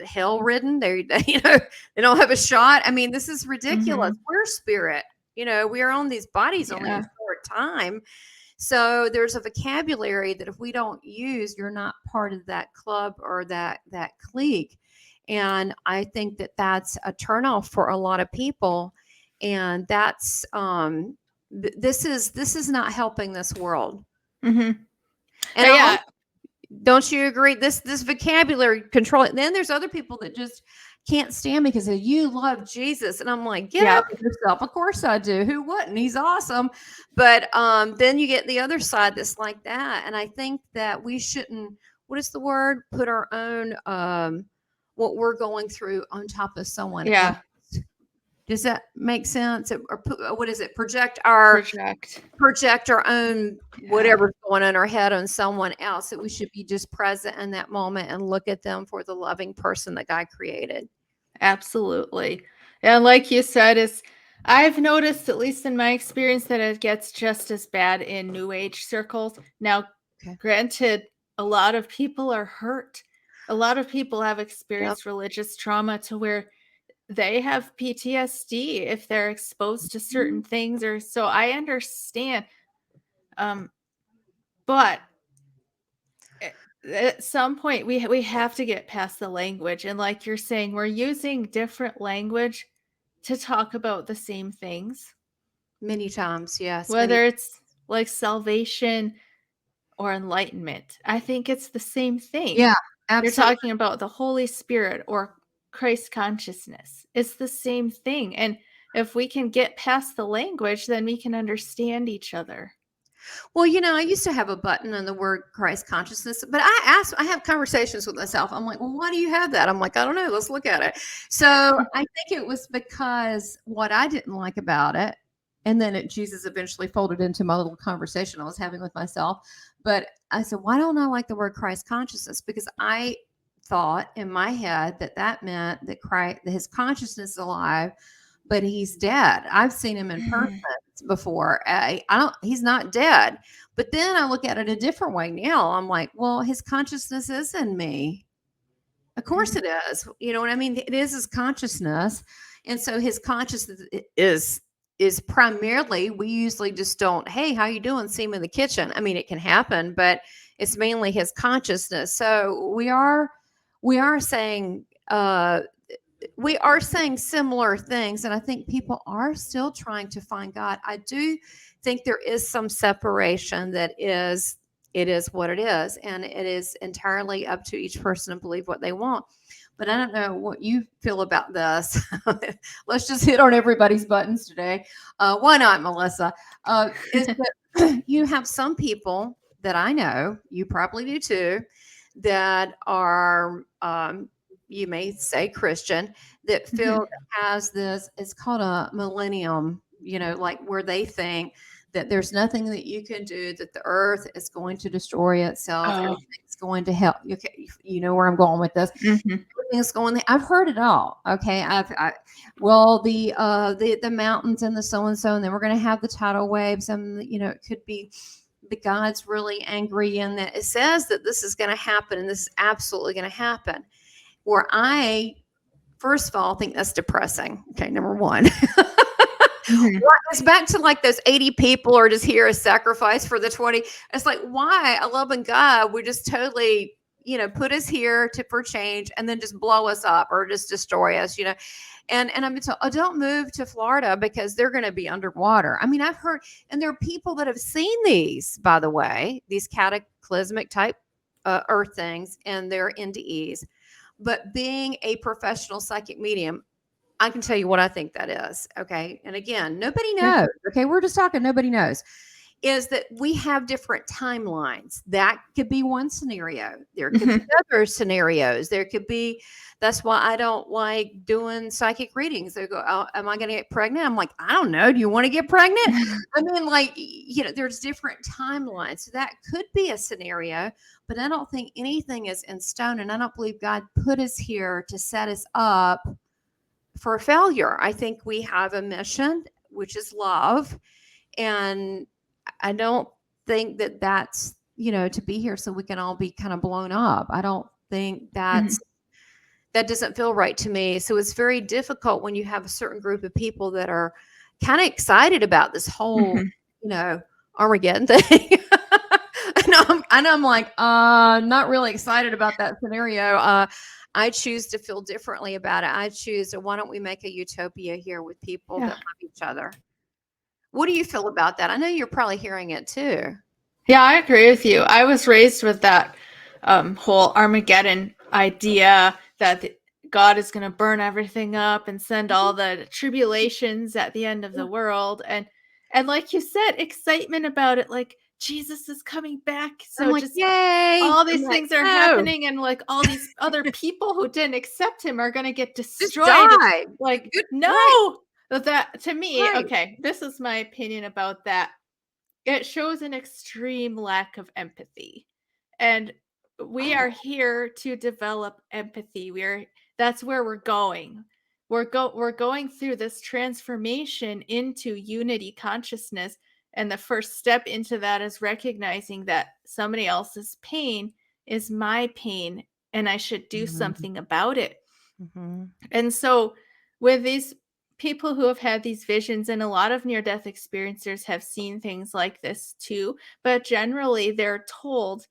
hell ridden? They you know, they don't have a shot. I mean, this is ridiculous. We're spirit, you know, we are on these bodies only a short time. So there's a vocabulary that if we don't use, you're not part of that club or that clique. And I think that that's a turnoff for a lot of people. And that's this is not helping this world. And don't you agree? This vocabulary control it. Then there's other people that just can't stand me because you love Jesus. And I'm like, get up yourself. Of course I do. Who wouldn't? He's awesome. But then you get the other side that's like that. And I think that we shouldn't, what is the word? Put our own what we're going through on top of someone else. Does that make sense? Or what is it? Project our own whatever's going on in our head on someone else. That we should be just present in that moment and look at them for the loving person that God created. Absolutely. And like you said, I've noticed, at least in my experience, that it gets just as bad in New Age circles. Now, granted, a lot of people are hurt. A lot of people have experienced religious trauma to where they have PTSD if they're exposed to certain things, or so I understand. But at some point we have to get past the language, and like you're saying, we're using different language to talk about the same things many times. Yes, whether it's like salvation or enlightenment. I think it's the same thing. Yeah, absolutely. You're talking about the Holy Spirit or Christ consciousness. It's the same thing. And if we can get past the language, then we can understand each other. Well, you know, I used to have a button on the word Christ consciousness, but I have conversations with myself. I'm like, well, why do you have that? I'm like, I don't know. Let's look at it. So I think it was because what I didn't like about it, and then Jesus eventually folded into my little conversation I was having with myself. But I said, why don't I like the word Christ consciousness? Because I thought in my head that meant that his consciousness is alive, but he's dead. I've seen him in person before. He's not dead. But then I look at it a different way now. I'm like, well, his consciousness is in me. Of course it is. You know what I mean? It is his consciousness. And so his consciousness is primarily, we usually just don't, hey, how you doing? See him in the kitchen. I mean, it can happen, but it's mainly his consciousness. So we are saying similar things, and I think people are still trying to find God. I do think there is some separation that is, it is what it is, and it is entirely up to each person to believe what they want. But I don't know what you feel about this. Let's just hit on everybody's buttons today. Why not, Melissa? Is that you have some people that I know, you probably do too, that are you may say Christian, that feel that has this, it's called a millennium, like where they think that there's nothing that you can do, that the earth is going to destroy itself, Oh. everything's going to help. Okay, you know where I'm going with this. Everything's going. I've heard it all. Okay, well, the mountains and the so and so, and then we're going to have the tidal waves, and it could be the God's really angry, and that it says that this is going to happen, and this is absolutely going to happen. Where I, first of all, think that's depressing. Okay, number one. It's back to like those 80 people are just here as sacrifice for the 20. It's like, why? A loving God would just totally, put us here for change and then just blow us up or just destroy us, And I'm told, oh, don't move to Florida because they're going to be underwater. I mean, I've heard, and there are people that have seen these, by the way, these cataclysmic type earth things, and they're NDEs. But being a professional psychic medium, I can tell you what I think that is. Okay. And again, nobody knows. Okay. We're just talking, nobody knows. Is that we have different timelines. That could be one scenario. There could be other scenarios. There could be, that's why I don't like doing psychic readings. They go, oh, am I going to get pregnant? I'm like, I don't know. Do you want to get pregnant? I mean, there's different timelines. So that could be a scenario, but I don't think anything is in stone. And I don't believe God put us here to set us up for failure. I think we have a mission, which is love. And I don't think that that's, to be here so we can all be kind of blown up. I don't think that doesn't feel right to me. So it's very difficult when you have a certain group of people that are kind of excited about this whole, Armageddon thing. and I'm like, not really excited about that scenario. I choose to feel differently about it. I choose, why don't we make a utopia here with people that love each other? What do you feel about that? I know you're probably hearing it too. Yeah, I agree with you. I was raised with that whole Armageddon idea that God is going to burn everything up and send all the tribulations at the end of the world. And like you said, excitement about it, like Jesus is coming back. So like, just yay! All these things are happening, and like all these other people who didn't accept him are going to get destroyed. Like, no. Right. That, to me, okay, this is my opinion about that. It shows an extreme lack of empathy. And we are here to develop empathy. That's where we're going. We're going through this transformation into unity consciousness. And the first step into that is recognizing that somebody else's pain is my pain, and I should do something about it. And so with these people who have had these visions, and a lot of near-death experiencers have seen things like this too, but generally they're told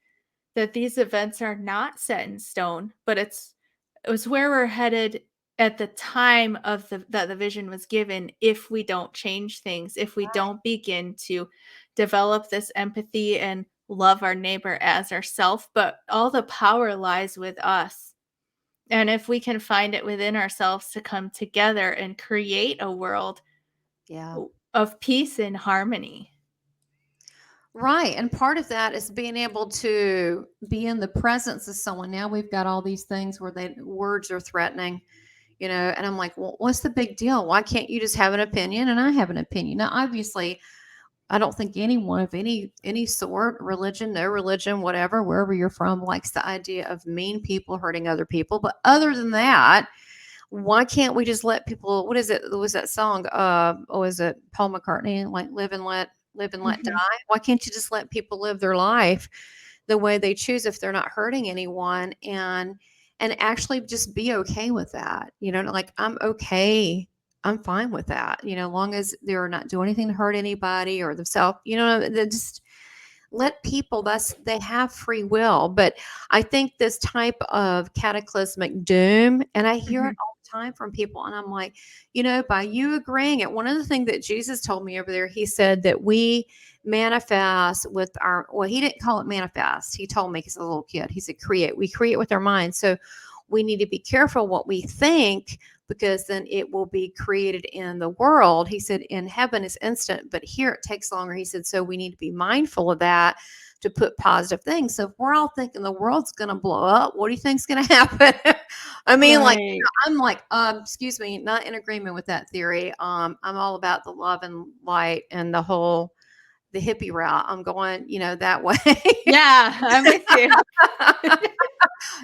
that these events are not set in stone, but it was where we're headed at the time of that the vision was given. If we don't change things, if we don't begin to develop this empathy and love our neighbor as ourselves, but all the power lies with us. And if we can find it within ourselves to come together and create a world of peace and harmony. Right. And part of that is being able to be in the presence of someone. Now we've got all these things where words are threatening, and I'm like, well, what's the big deal? Why can't you just have an opinion and I have an opinion? Now, obviously, I don't think anyone of any sort, religion, no religion, whatever, wherever you're from, likes the idea of mean people hurting other people. But other than that, why can't we just let people, what is it? What was that song? Is it Paul McCartney? Like live and let die. Why can't you just let people live their life the way they choose if they're not hurting anyone? And and actually just be okay with that. Like, I'm okay. I'm fine with that, long as they're not doing anything to hurt anybody or themselves, they just let people, they have free will. But I think this type of cataclysmic doom, and I hear it Mhm. all the time from people, and I'm like, by you agreeing it, one of the things that Jesus told me over there, he said that we manifest with our, well, he didn't call it manifest. He told me, because I was a little kid, he said we create with our mind. So we need to be careful what we think, because then it will be created in the world. He said in heaven is instant, but here it takes longer. He said, so we need to be mindful of that, to put positive things. So if we're all thinking the world's going to blow up, what do you think's going to happen? I mean, like, Right. I'm like, excuse me, not in agreement with that theory. I'm all about the love and light and the hippie route. I'm going, that way. Yeah, I'm with you.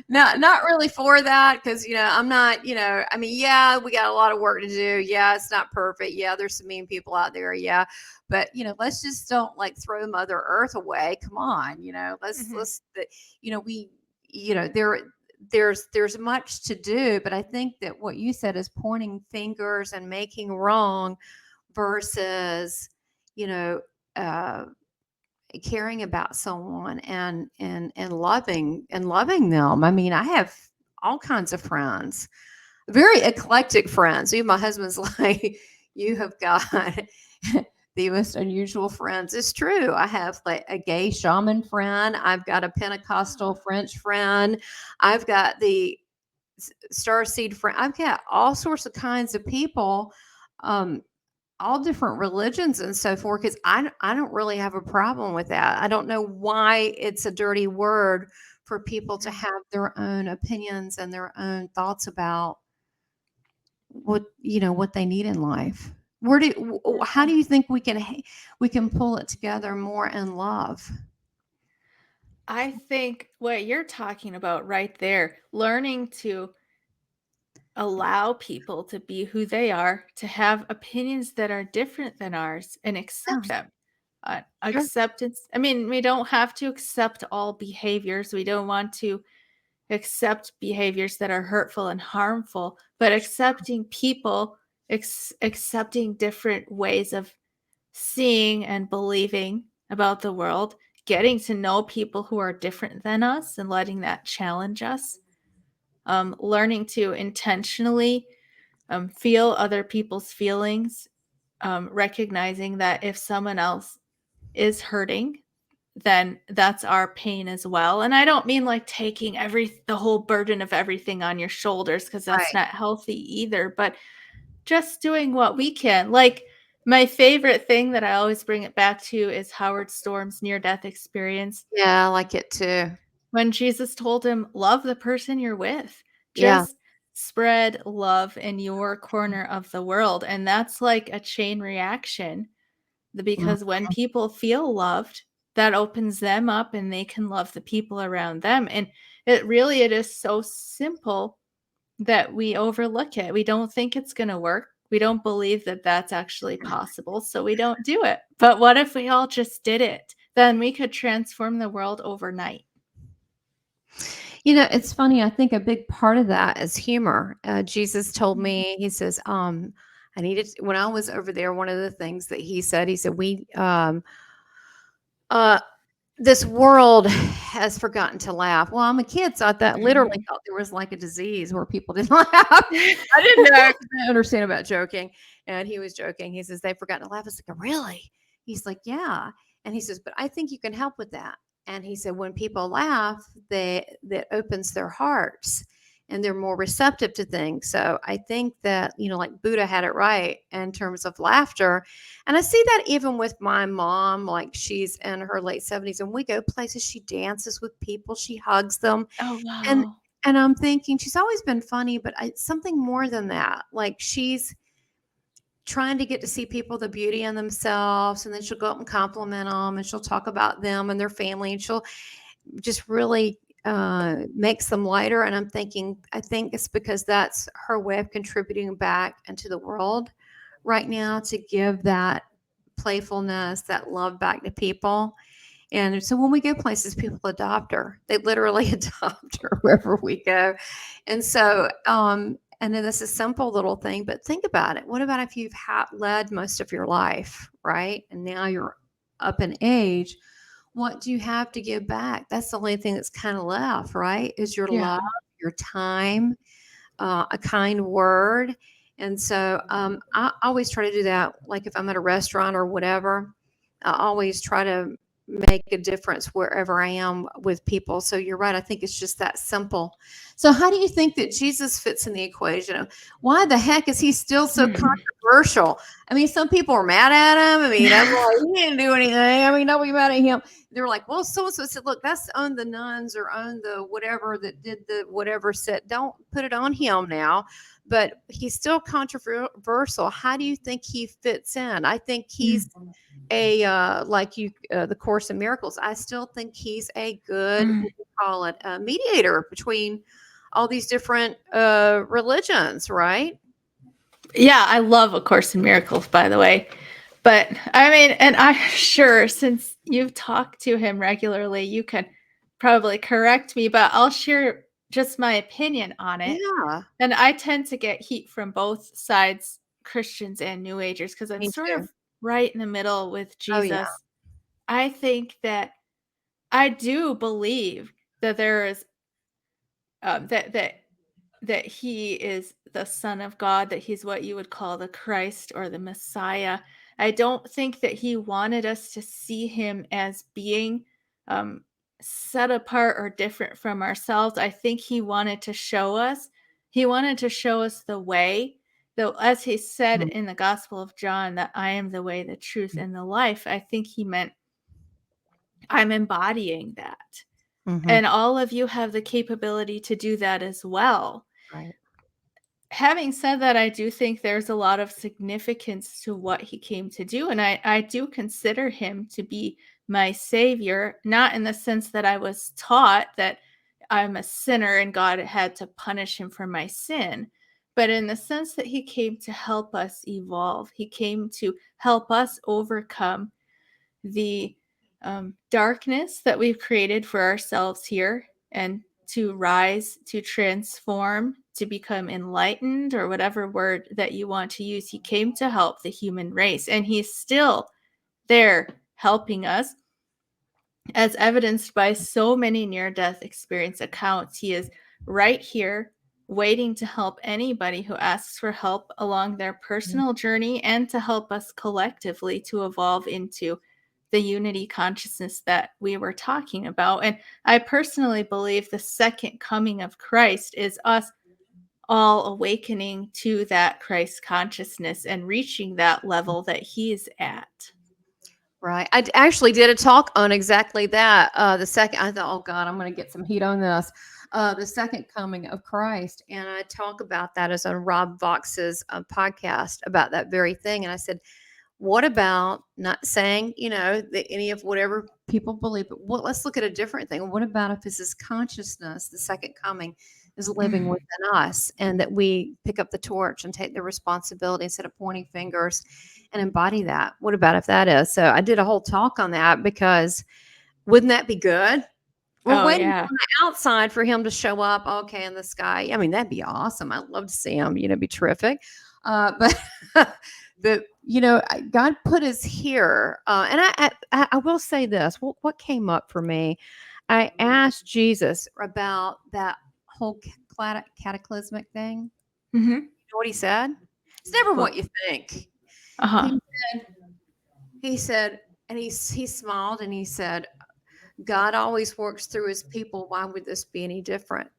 Not really for that, because I'm not, I mean, yeah, we got a lot of work to do. Yeah, it's not perfect. Yeah, there's some mean people out there. Yeah, but let's just don't like throw Mother Earth away. Come on, Mhm. we, there's much to do. But I think that what you said is pointing fingers and making wrong versus, you know uh caring about someone and loving them. I mean, I have all kinds of friends, very eclectic friends. Even my husband's like, you have got the most unusual friends. It's true. I have like a gay shaman friend. I've got a Pentecostal French friend. I've got the starseed friend. I've got all sorts of kinds of people. Um, all different religions and so forth, because I don't really have a problem with that. I don't know why it's a dirty word for people to Mhm. have their own opinions and their own thoughts about what they need in life. How do you think we can pull it together more in love? I think what you're talking about right there, learning to allow people to be who they are, to have opinions that are different than ours and Yeah, accept them. sure. Acceptance, I mean, we don't have to accept all behaviors. We don't want to accept behaviors that are hurtful and harmful, but accepting people, accepting different ways of seeing and believing about the world, getting to know people who are different than us and letting that challenge us, learning to intentionally feel other people's feelings, recognizing that if someone else is hurting, then that's our pain as well. And I don't mean like taking the whole burden of everything on your shoulders, because that's Right. not healthy either, but just doing what we can. Like, my favorite thing that I always bring it back to is Howard Storm's near death experience, Yeah, I like it too. when Jesus told him, love the person you're with. Yeah. Just spread love in your corner of the world. And that's like a chain reaction, Mhm. because when people feel loved, that opens them up and they can love the people around them. And it is so simple that we overlook it. We don't think it's going to work. We don't believe that that's actually possible, so we don't do it. But what if we all just did it? Then we could transform the world overnight. It's funny. I think a big part of that is humor. Jesus told Mhm. me, he says, I needed, when I was over there, one of the things that he said, uh, this world has forgotten to laugh. Well, I'm a kid, so I literally Mhm. thought there was like a disease where people didn't laugh. I didn't know, 'cause I didn't understand about joking. And he was joking. He says, they've forgotten to laugh. I was like, really? He's like, yeah. And he says, but I think you can help with that. And he said, when people laugh, that opens their hearts and they're more receptive to things. So I think that, like Buddha had it right in terms of laughter. And I see that even with my mom, like she's in her late 70s and we go places, she dances with people, she hugs them. Oh, And wow. and I'm thinking she's always been funny, but something more than that. Like she's trying to get to see people the beauty in themselves, and then she'll go up and compliment them, and she'll talk about them and their family, and she'll just really makes them lighter. And I'm thinking, I think it's because that's her way of contributing back into the world right now, to give that playfulness, that love back to people. And so when we go places, people adopt her. They literally adopt her wherever we go. And so, and then this is a simple little thing, but think about it. What about if you've led most of your life, right? And now you're up in age. What do you have to give back? That's the only thing that's kind of left, right? Is your Yeah. love, your time, a kind word. And so I always try to do that. Like if I'm at a restaurant or whatever, I always try to make a difference wherever I am with people. So you're right. I think it's just that simple. So how do you think that Jesus fits in the equation? Why the heck is he still so controversial? I mean, some people are mad at him. I mean, I'm like, he didn't do anything. I mean, nobody mad at him. They're like, well, so-and-so said, look, that's on the nuns or on the whatever that did the whatever said. Don't put it on him now. But he's still controversial. How do you think he fits in? I think he's the Course in Miracles. I still think he's a good, what do you call it, a mediator between all these different religions, right? Yeah, I love A Course in Miracles, by the way. But I mean, and I'm sure since you've talked to him regularly, you can probably correct me, but I'll share just my opinion on it. Yeah. And I tend to get heat from both sides, Christians and New Agers, because I'm Me sort too. of right in the middle with Jesus. Oh, yeah. I think that I do believe that there is that he is the Son of God, that he's what you would call the Christ or the Messiah. I don't think that he wanted us to see him as being set apart or different from ourselves. I think he wanted to show us the way. Though, as he said in the Gospel of John, that I am the way, the truth, and the life, I think he meant I'm embodying that. And all of you have the capability to do that as well. Right. Having said that, I do think there's a lot of significance to what he came to do. And I do consider him to be my savior, not in the sense that I was taught that I'm a sinner and God had to punish him for my sin, but in the sense that he came to help us evolve. He came to help us overcome the darkness that we've created for ourselves here and to rise, to transform, to become enlightened, or whatever word that you want to use. He came to help the human race, and he's still there helping us, as evidenced by so many near-death experience accounts. He is right here waiting to help anybody who asks for help along their personal journey and to help us collectively to evolve into the unity consciousness that we were talking about. And I personally believe the second coming of Christ is us all awakening to that Christ consciousness and reaching that level that he's at. Right. I actually did a talk on exactly that. The second, I thought, oh God, I'm going to get some heat on this. The second coming of Christ. And I talk about that as on Rob Vox's podcast about that very thing. And I said, what about, not saying, that any of whatever people believe, but let's look at a different thing. What about if this is consciousness, the second coming is living within us, and that we pick up the torch and take the responsibility instead of pointing fingers and embody that? What about if that is? So I did a whole talk on that, because wouldn't that be good? We're waiting on the outside for him to show up. Okay, in the sky. I mean, that'd be awesome. I'd love to see him. It'd be terrific. But God put us here. And I will say this. What came up for me? I asked Jesus about that whole cataclysmic thing. Mm-hmm. You know what he said? It's never what you think. Uh-huh. He said, and he smiled and he said, God always works through his people. Why would this be any different?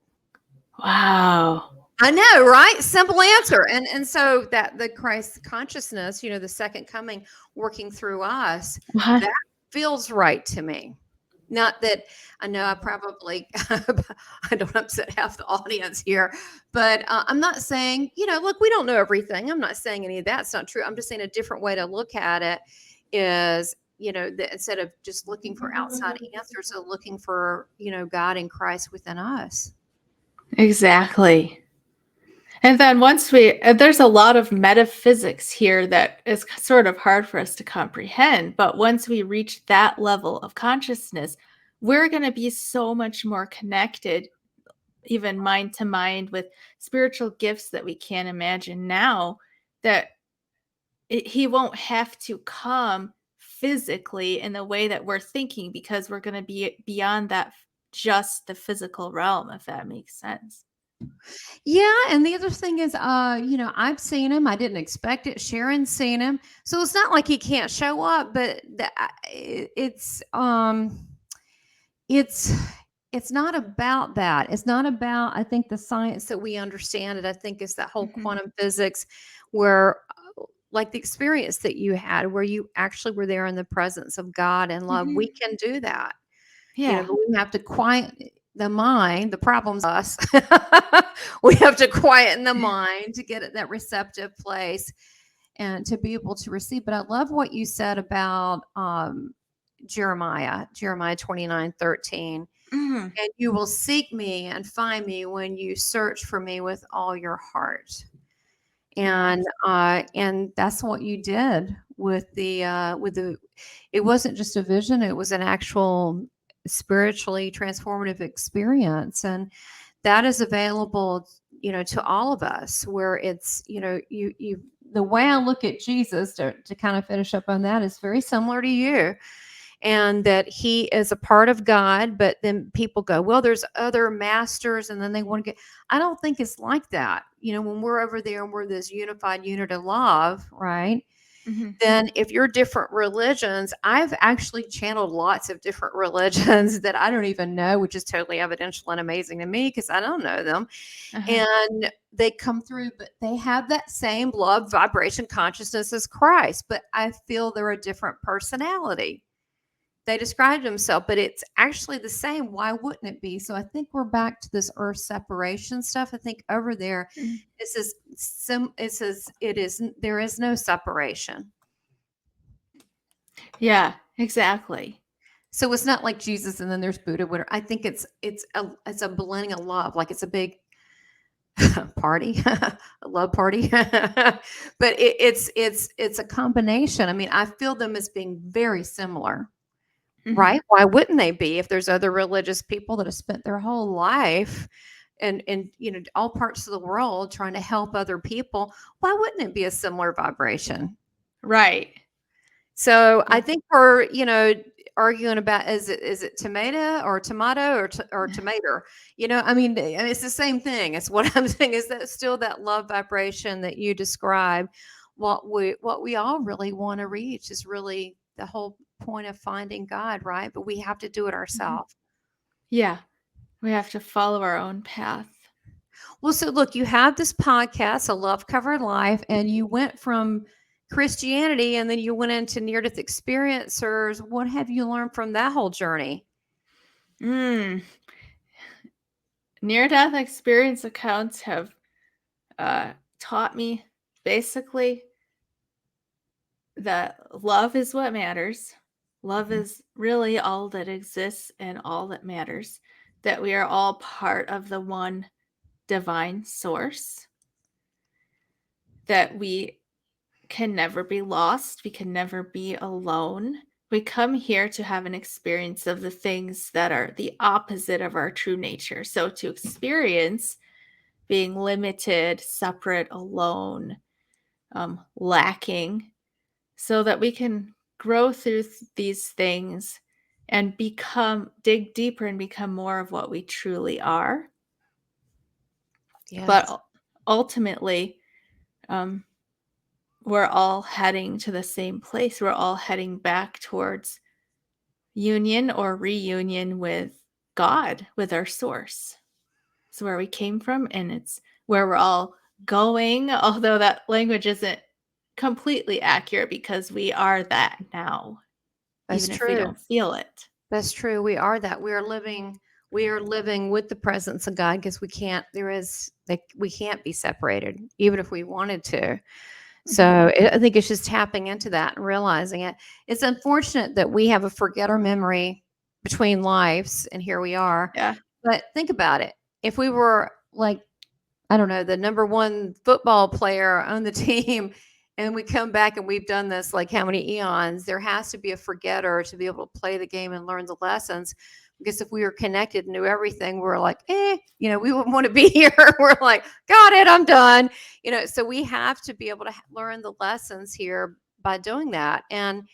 Wow. I know, right? Simple answer. And so that the Christ consciousness, the second coming working through us, that feels right to me. Not that I know I probably, I don't upset half the audience here, but I'm not saying, look, we don't know everything. I'm not saying any of that's not true. I'm just saying a different way to look at it is, that instead of just looking for outside answers, so looking for, God and Christ within us. Exactly. And then there's a lot of metaphysics here that is sort of hard for us to comprehend. But once we reach that level of consciousness, we're going to be so much more connected, even mind to mind, with spiritual gifts that we can't imagine now, that he won't have to come physically in the way that we're thinking, because we're going to be beyond that, just the physical realm, if that makes sense. Yeah, and the other thing is, I've seen him. I didn't expect it. Sharon's seen him, so it's not like he can't show up. But it's it's not about that. It's not about, I think, the science that we understand it. I think it's that whole Mhm. quantum physics where, like the experience that you had, where you actually were there in the presence of God and love. We Mhm. can do that, Yeah. but we have to quiet the mind. The problem's us. We have to quieten the mind to get at that receptive place and to be able to receive. But I love what you said about Jeremiah 29:13. Mhm. And you will seek me and find me when you search for me with all your heart. And Yes. and that's what you did with the it wasn't just a vision, it was an actual spiritually transformative experience. And that is available, to all of us, where it's, you the way I look at Jesus, to kind of finish up on that, is very similar to you, and that he is a part of God. But then people go, well, there's other masters, and then they want to get. I don't think it's like that. When we're over there and we're this unified unit of love, right? Mhm. Then if you're different religions, I've actually channeled lots of different religions that I don't even know, which is totally evidential and amazing to me because I don't know them. Uh-huh. And they come through, but they have that same love vibration consciousness as Christ, but I feel they're a different personality. They described themselves, but it's actually the same. Why wouldn't it be? So I think we're back to this earth separation stuff. I think over there, Mhm. it says it is, there is no separation. Yeah, exactly. So it's not like Jesus and then there's Buddha. Whatever. I think it's a blending of love. Like it's a big party, a love party. But it's a combination. I mean, I feel them as being very similar. Mhm. Right? Why wouldn't they be if there's other religious people that have spent their whole life and all parts of the world trying to help other people? Why wouldn't it be a similar vibration? Right. So I Yeah. think we're, arguing about, is it tomato or tomato? I mean, and it's the same thing. It's what I'm saying is that still that love vibration that you describe. What we all really want to reach is really the whole point of finding God, right? But we have to do it Mhm. ourselves. Yeah. We have to follow our own path. Well, so look, you have this podcast, A Love Covered Life, and you went from Christianity and then you went into near death experiencers. What have you learned from that whole journey? Mm. Near-death experience accounts have taught me basically that love is what matters. Love Mhm. is really all that exists and all that matters. That we are all part of the one divine source. That we can never be lost. We can never be alone. We come here to have an experience of the things that are the opposite of our true nature. So to experience being limited, separate, alone, lacking, so that we can grow through these things and dig deeper and become more of what we truly are. But Yes. ultimately, um, we're all heading to the same place. We're all heading back towards union or reunion with God, with our source. It's where we came from, and it's where we're all going, although that language isn't completely accurate because we are that now, That's even if we true. don't feel it. That's true. We are that. We are living with the presence of God because we can't be separated, even if we wanted to. Mhm. So I think it's just tapping into that and realizing it. It's unfortunate that we have a forget our memory between lives, and here we are. Yeah. But think about it. If we were like I don't know, the number one football player on the team, and we come back and we've done this like how many eons, there has to be a forgetter to be able to play the game and learn the lessons. Because if we were connected and knew everything, we're like, we wouldn't want to be here. We're like, got it, I'm done. So we have to be able to learn the lessons here by doing that. And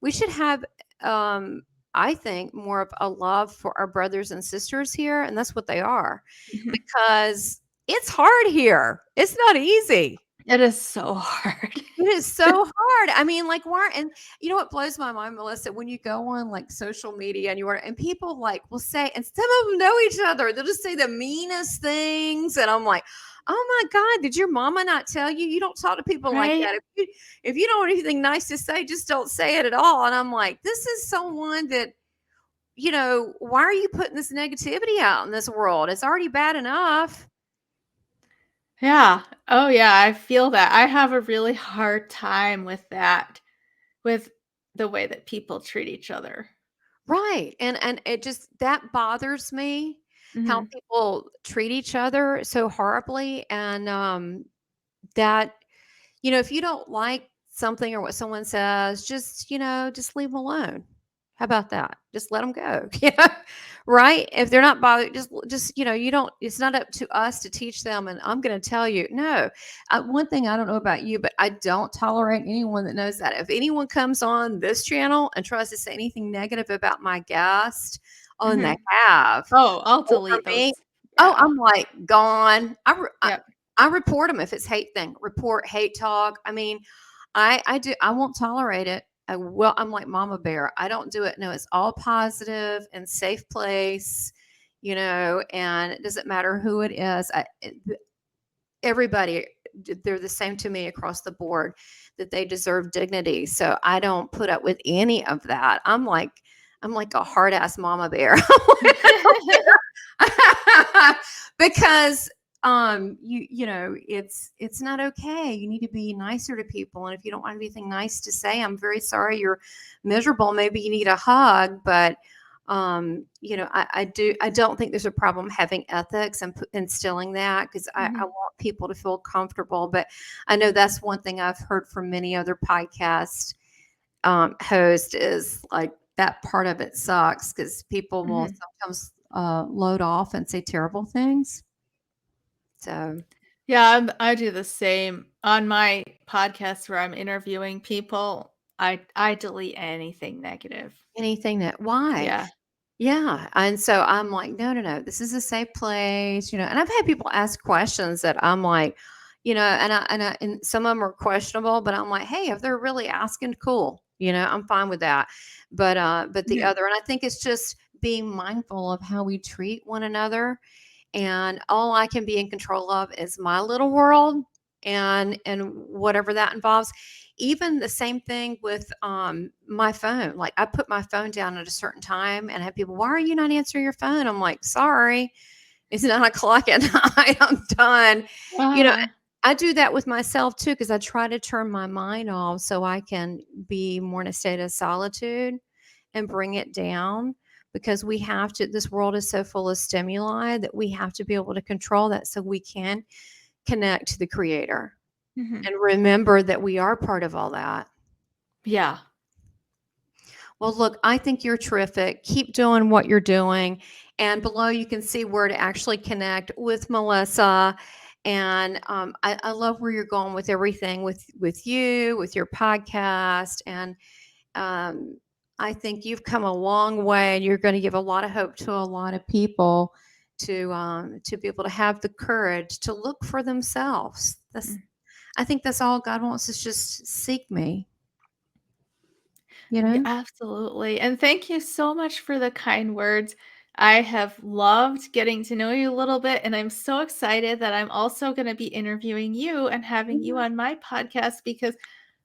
we should have, I think, more of a love for our brothers and sisters here. And that's what they are, because it's hard here. It's not easy. It is so hard. It is so hard. I mean, like, why? And you know what blows my mind, Melissa, when you go on like social media and people like will say, and some of them know each other, they'll just say the meanest things. And I'm like, oh my God, did your mama not tell you? You don't talk to people like Right? that. If you don't have anything nice to say, just don't say it at all. And I'm like, this is someone that, why are you putting this negativity out in this world? It's already bad enough. Yeah. Oh, yeah. I feel that. I have a really hard time with that, with the way that people treat each other. Right. And it just, that bothers me, how Mhm. people treat each other so horribly. And that, if you don't like something or what someone says, just leave them alone. How about that? Just let them go. Right? If they're not bothered, just you don't. It's not up to us to teach them. And I'm going to tell you, no. One thing I don't know about you, but I don't tolerate anyone that knows that. If anyone comes on this channel and tries to say anything negative about my guest, and they have Oh, I'll over delete me, those. Yeah. I'm like gone. Yep. I report them if it's hate thing. Report hate talk. I mean, I do. I won't tolerate it. I'm like Mama Bear. I don't do it. No, it's all positive and safe place, and it doesn't matter who it is. Everybody, they're the same to me across the board, that they deserve dignity. So I don't put up with any of that. I'm like a hard ass Mama Bear. Because it's not okay. You need to be nicer to people, and if you don't want anything nice to say, I'm very sorry you're miserable, maybe you need a hug. But I don't think there's a problem having ethics and instilling that, because I want people to feel comfortable. But I know that's one thing I've heard from many other podcast hosts, is like that part of it sucks, because people will sometimes load off and say terrible things. So Yeah, I do the same on my podcast where I'm interviewing people. I delete anything negative. anything that, why? Yeah. Yeah. And so I'm like, no, this is a safe place, and I've had people ask questions that I'm like, and some of them are questionable, but I'm like, hey, if they're really asking, cool, I'm fine with that. But the other, and I think it's just being mindful of how we treat one another. And all I can be in control of is my little world, and whatever that involves. Even the same thing with my phone. Like, I put my phone down at a certain time, and have people, why are you not answering your phone? I'm like, sorry, it's 9:00 at night. I'm done. I do that with myself too, because I try to turn my mind off so I can be more in a state of solitude and bring it down. Because we have to, this world is so full of stimuli that we have to be able to control that, so we can connect to the creator and remember that we are part of all that. Yeah. Well, look, I think you're terrific. Keep doing what you're doing. And below you can see where to actually connect with Melissa. And I love where you're going with everything, with you, with your podcast. And I think you've come a long way, and you're going to give a lot of hope to a lot of people to be able to have the courage to look for themselves. I think that's all God wants, is just seek me. Yeah, absolutely. And thank you so much for the kind words. I have loved getting to know you a little bit, and I'm so excited that I'm also going to be interviewing you and having you on my podcast, because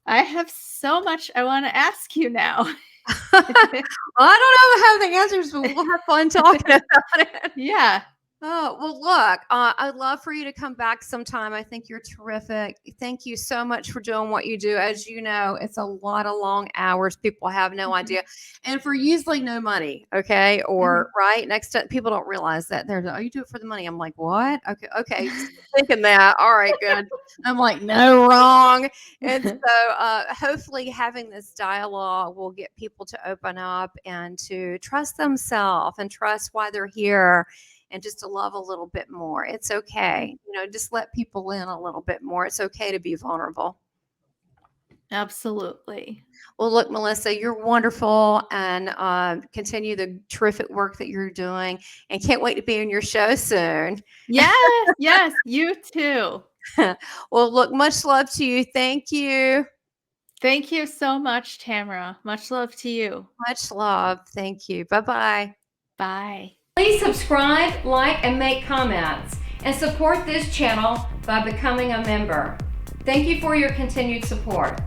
I have so much I want to ask you now. Well, I don't know if I have the answers, but we'll have fun talking about it. Yeah. Oh, well, look, I'd love for you to come back sometime. I think you're terrific. Thank you so much for doing what you do. As you know, it's a lot of long hours. People have no idea. And for usually no money, okay? Or right next to people don't realize that they're, oh, you do it for the money. I'm like, what? Okay, okay. Thinking that. All right, good. I'm like, no, wrong. And so hopefully having this dialogue will get people to open up and to trust themselves and trust why they're here, and just to love a little bit more. It's okay. Just let people in a little bit more. It's okay to be vulnerable. Absolutely. Well, look, Melissa, you're wonderful, and continue the terrific work that you're doing, and can't wait to be on your show soon. Yes, yes, you too. Well, look, much love to you. Thank you. Thank you so much, Tamara. Much love to you. Much love. Thank you. Bye-bye. Bye. Please subscribe, like, and make comments, and support this channel by becoming a member. Thank you for your continued support.